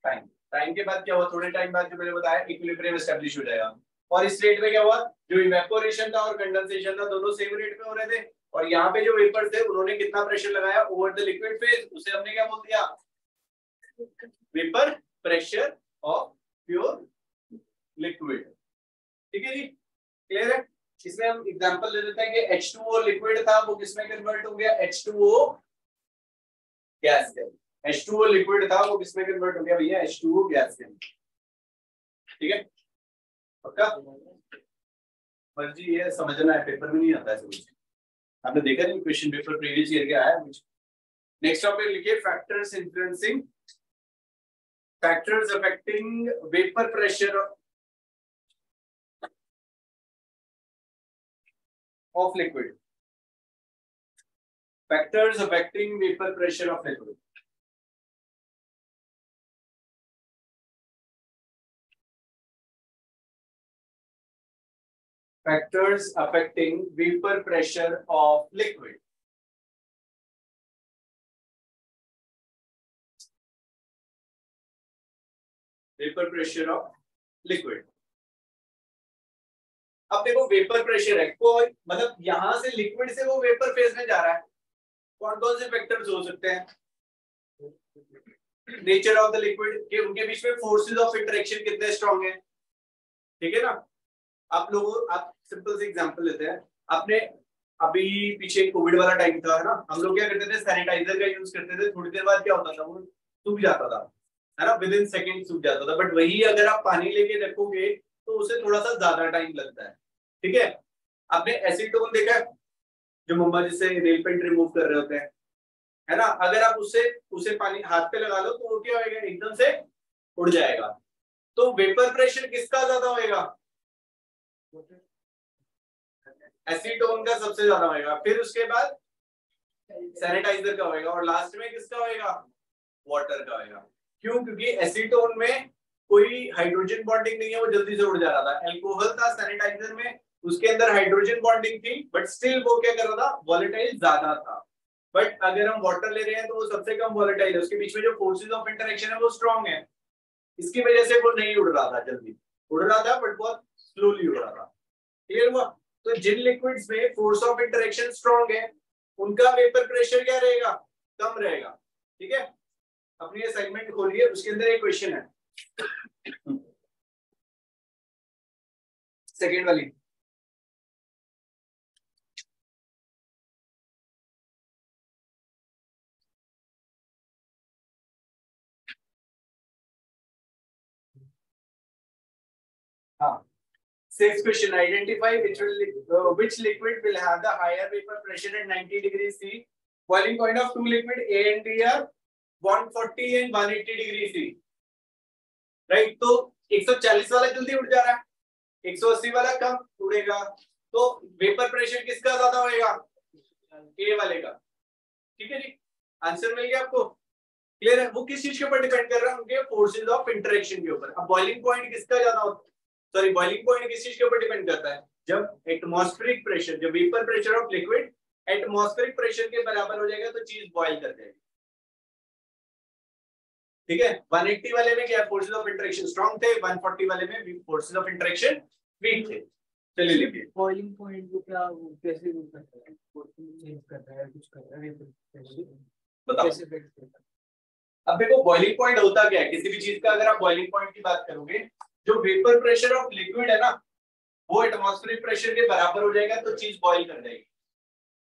टाइम। टाइम के बाद क्या हुआ, थोड़े टाइम बाद जो मैंने बताया इक्विलिब्रियम एस्टेब्लिश हो जाएगा। और इस रेट में क्या हुआ, जो इवेपोरेशन था और कंडेंसेशन था दोनों सेम रेट पे हो रहे थे, और यहाँ पे जो वेपर थे उन्होंने कितना प्रेशर लगाया ओवर द लिक्विड फेज, उसे हमने क्या बोल दिया, vapour pressure of pure liquid. ठीक है जी, क्लियर है। इसमें हम एग्जांपल ले लेते हैं कि H2O लिक्विड था वो किसमें कन्वर्ट हो गया, H2O गैस के। H2O लिक्विड था वो किसमें कन्वर्ट हो गया भैया, H2O गैस के। ठीक है, पक्का, मर्जी ये समझना है, पेपर में नहीं आता है कुछ, आपने देखा नहीं क्वेश्चन पेपर प्रीवियस ईयर के आया मुझे। नेक्स्ट टॉपिक लिखिए, factors influencing, factors affecting vapour pressure of liquid, factors affecting vapor pressure of liquid. Factors affecting vapor pressure of liquid. Vapor pressure of liquid. अब देखो वेपर प्रेशर है, कोई मतलब यहां से लिक्विड से वो वेपर फेज में जा रहा है, कौन कौन से फैक्टर्स हो सकते हैं, नेचर ऑफ द लिक्विड के, उनके बीच में फोर्सेस ऑफ इंटरेक्शन कितने स्ट्रांग है। ठीक है ना, आप लोग, आप सिंपल से एग्जांपल लेते हैं, आपने अभी पीछे कोविड वाला टाइम था है ना, हम लोग क्या करते थे, सैनिटाइजर का यूज करते थे, थोड़ी देर बाद क्या होता था वो सूख जाता था है ना, विद इन सेकंड सूख जाता था। बट वही अगर आप पानी लेके रखोगे तो उसे थोड़ा सा ज्यादा टाइम लगता है। ठीक है, आपने एसीटोन देखा है, जो मम्मा जिससे नेल पेंट रिमूव कर रहे होते हैं है ना, अगर आप उसे पानी हाथ पे लगा लो तो वो क्या होगा, एकदम से उड़ जाएगा। तो वेपर प्रेशर किसका ज्यादा होएगा, एसीटोन का सबसे ज्यादा होएगा, फिर उसके बाद सैनिटाइजर का होएगा, और लास्ट में किसका होएगा, वाटर का होएगा। क्यों, क्योंकि एसीटोन में कोई हाइड्रोजन बॉन्डिंग नहीं है, वो जल्दी से उड़ जा रहा था। अल्कोहल था सैनिटाइजर में, उसके अंदर हाइड्रोजन बॉन्डिंग थी, बट स्टिल वो क्या कर रहा था, वॉलेटाइल ज्यादा था। बट अगर हम वाटर ले रहे हैं तो वो सबसे कम वॉलेटाइल है, उसके बीच में जो फोर्सेस ऑफ इंटरेक्शन है वो स्ट्रांग है, इसकी वजह से वो नहीं उड़ रहा था, जल्दी उड़ रहा था बट बहुत स्लोली उड़ रहा था। क्लियर हुआ। तो जिन लिक्विड्स में फोर्स ऑफ इंटरेक्शन स्ट्रांग है उनका वेपर प्रेशर क्या रहेगा, कम रहेगा। ठीक है, अपनी असाइनमेंट खोलिए, उसके अंदर एक क्वेश्चन है सेकेंड वाली, हाँ, sixth question, identify which liquid will have the higher vapor pressure at 90 degrees C. Boiling point of two liquid A and B are 140 and 180 degrees C. Right, तो 140 वाला जल्दी उड़ जा रहा है, 180 वाला कम उड़ेगा, तो वेपर प्रेशर किसका ज्यादा होएगा, ए वाले का। ठीक है जी, आंसर मिल गया आपको, क्लियर है। वो किस चीज के ऊपर डिपेंड कर रहा है, उनके फोर्सेस ऑफ इंटरेक्शन के ऊपर। अब बॉइलिंग पॉइंट किसका ज्यादा होता है, सॉरी बॉइलिंग पॉइंट किस चीज के ऊपर डिपेंड करता है, जब एटमॉस्फेरिक प्रेशर, जब vapour pressure of liquid atmospheric pressure के बराबर हो जाएगा तो चीज बॉइल कर जाएगी। ठीक है, 180 वाले में क्या फोर्सेस ऑफ इंटरेक्शन स्ट्रांग थे, 140 वाले में फोर्सेस ऑफ इंटरेक्शन वीक थे। चलिए लिखिए। बॉइलिंग पॉइंट को क्या वो कैसे वो करता है, चेंज करता है, कुछ करता है, बताओ। कैसे affect करता है? अब देखो बॉइलिंग पॉइंट होता क्या है, किसी भी चीज का अगर आप बॉइलिंग पॉइंट की बात करोगे, जो वेपर प्रेशर ऑफ लिक्विड है ना, वो एटमॉस्फेरिक प्रेशर के बराबर हो जाएगा तो चीज बॉइल कर जाएगी।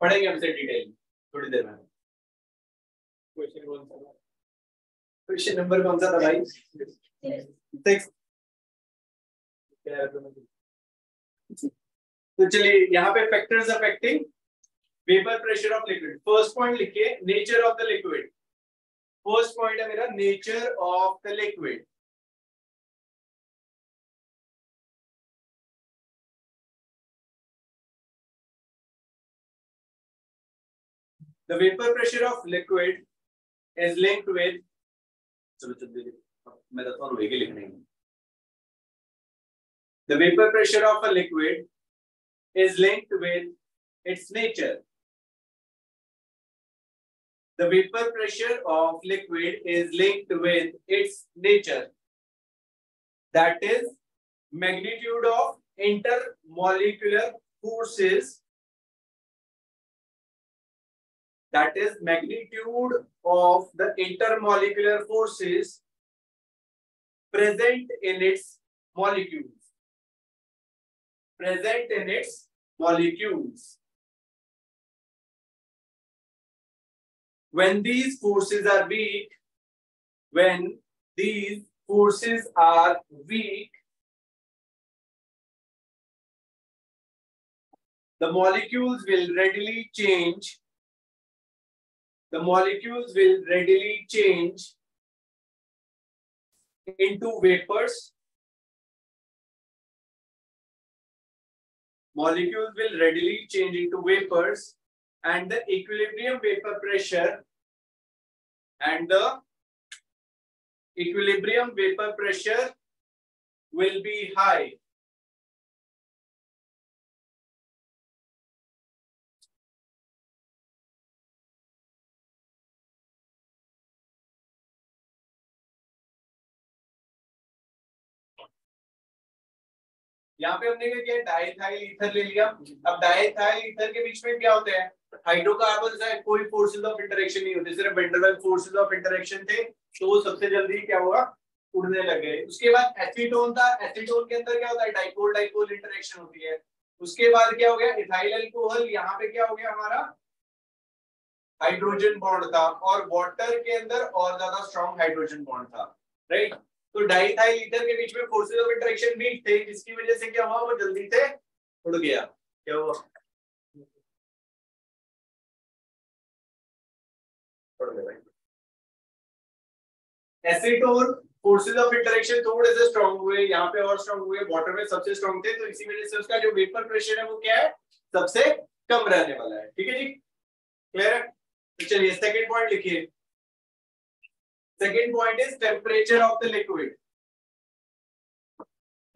पढ़ेंगे हमसे डिटेल थोड़ी देर में। क्वेश्चन नंबर कौन सा था भाई? 6। तो चलिए यहाँ पे factors affecting vapour pressure of liquid. First point लिखिए, nature of the liquid. First point है मेरा nature of the liquid. The vapor pressure of liquid is linked with, चलो जल्दी मैं बताता हूँ वेगे लिखने में। The vapor pressure of a liquid is linked with its nature. The vapor pressure of liquid is linked with its nature. That is magnitude of intermolecular forces. That is magnitude of the intermolecular forces present in its molecules. Present in its molecules. When these forces are weak, when these forces are weak, the molecules will readily change. The molecules will readily change into vapors. Molecules will readily change into vapors, and the equilibrium vapor pressure will be high. यहाँ पे हमने क्या किया, डाइथाइल ईथर ले लिया। अब डाइथाइल ईथर के बीच में क्या होते हैं, हाइड्रोकार्बन है, कोई फोर्सेस ऑफ इंटरेक्शन नहीं होते, सिर्फ van der Waals forces of interaction थे, तो वो सबसे जल्दी क्या हुआ, उड़ने लगे। उसके बाद एसीटोन था, एसीटोन के अंदर क्या होता है, डाइपोल डाइपोल इंटरेक्शन होती है। उसके बाद क्या हो गया, इथाइल अल्कोहल, यहाँ पे क्या हो गया हमारा हाइड्रोजन बॉन्ड था, और वाटर के अंदर और ज्यादा स्ट्रॉन्ग हाइड्रोजन बॉन्ड था, राइट। तो डाइथाइल ईथर के बीच में फोर्सेस ऑफ इंटरेक्शन वीक थे, जिसकी वजह से क्या हुआ, वो जल्दी से उड़ गया। क्या हुआ, उड़ गया। एसीटोन फोर्सेस ऑफ इंटरेक्शन थोड़े से स्ट्रॉन्ग हुए, यहाँ पे और स्ट्रॉन्ग हुए, वाटर में सबसे स्ट्रॉन्ग थे, तो इसी वजह से उसका जो वेपर प्रेशर है वो क्या है, सबसे कम रहने वाला है। ठीक है जी, क्लियर है। तो चलिए सेकंड पॉइंट लिखिए। Second point is temperature of the liquid.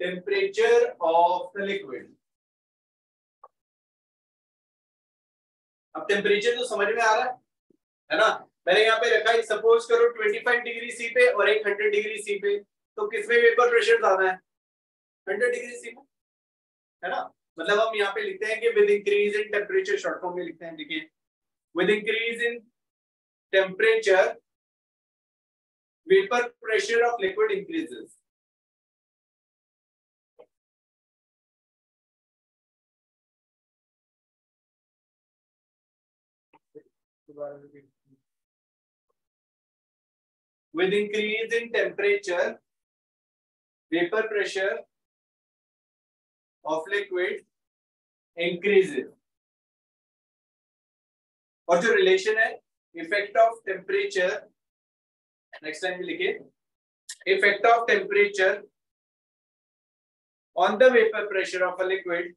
Temperature of the liquid. अब टेम्परेचर तो समझ में आ रहा है ना। मैंने यहाँ पे रखा है, सपोज करो 25 डिग्री सी पे और एक 100 डिग्री सी पे, तो किसमें वेपर प्रेशर ज्यादा है, 100 डिग्री सी में, है ना। मतलब हम यहाँ पे लिखते हैं कि with increase in temperature, short form में लिखते हैं, देखिए with increase in temperature vapour pressure of liquid increases. With increase in temperature, vapor pressure of liquid increases. और जो रिलेशन है effect of temperature, next time भी लिखिए, effect of temperature on the vapour pressure of a liquid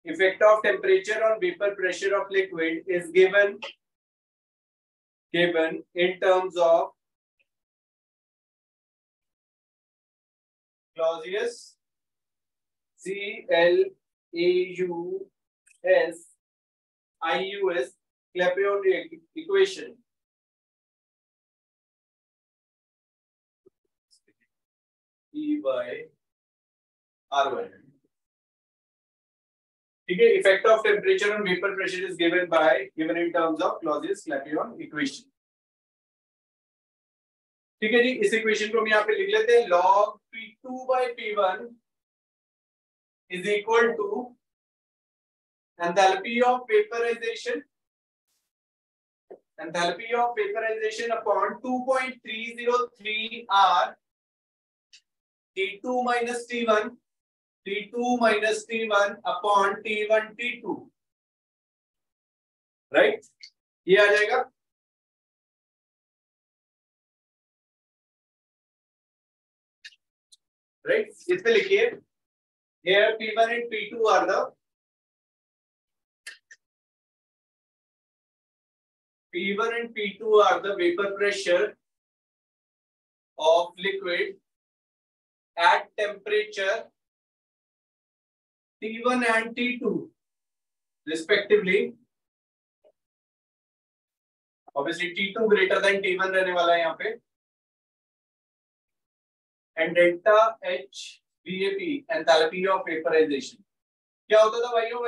effect of temperature on vapor pressure of liquid is given in terms of Clausius Clausius Clapeyron equation. P/R1. ठीक है, effect of temperature on vapour pressure is given in terms of Clausius Clapeyron equation. ठीक है जी, इस इक्वेशन को हम यहाँ पे लिख लेते हैं, log P2/P1 is equal to enthalpy of vaporization upon 2.303 R T2 minus T1 upon T1 T2, right? ये आ जाएगा। राइट, इस पे लिखिए, here P1 and P2 are the vapor pressure of liquid at temperature T1 and T2 respectively. Obviously T2 greater than T1 रहने वाला है यहाँ पे, and delta H VAP enthalpy of vaporization। क्या होता था भाइयों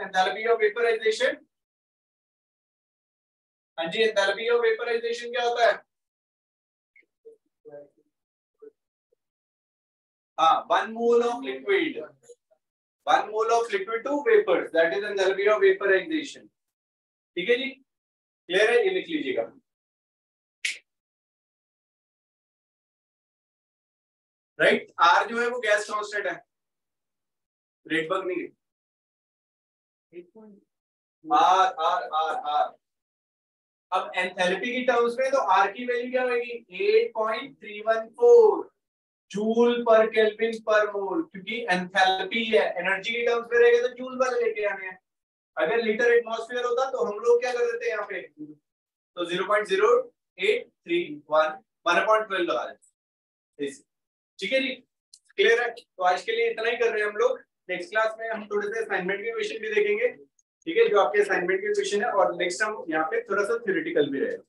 enthalpy of vaporization? हाँ जी, enthalpy of vaporization क्या होता है? हाँ, 1 mole of liquid to vapors, that is enthalpy of vaporization। ठीक है जी, क्लियर है? ये लिख लीजिएगा। राइट, आर जो है वो गैस कांस्टेंट है, रेडबर्ग नहीं है। आर आर आर आर अब एंथैल्पी की टर्म्स में तो आर की वैल्यू क्या होगी? 8.314 जूल पर केल्विन पर मोल, क्योंकि एंथैल्पी है, एनर्जी की टर्म्स में रहेगा तो जूल वाले लेके आने हैं। अगर लीटर एटमॉस्फेयर होता तो हम लोग क्या कर देते हैं यहाँ पे, तो 0.0831 1/12 लगा देते। ठीक है जी, क्लियर है? तो आज के लिए इतना ही कर रहे हैं हम लोग। नेक्स्ट क्लास में हम थोड़े से असाइनमेंट के क्वेश्चन भी देखेंगे, ठीक है, जो आपके असाइनमेंट के क्वेश्चन है, और नेक्स्ट हम यहाँ पे थोड़ा सा थ्योरेटिकल भी रहेगा।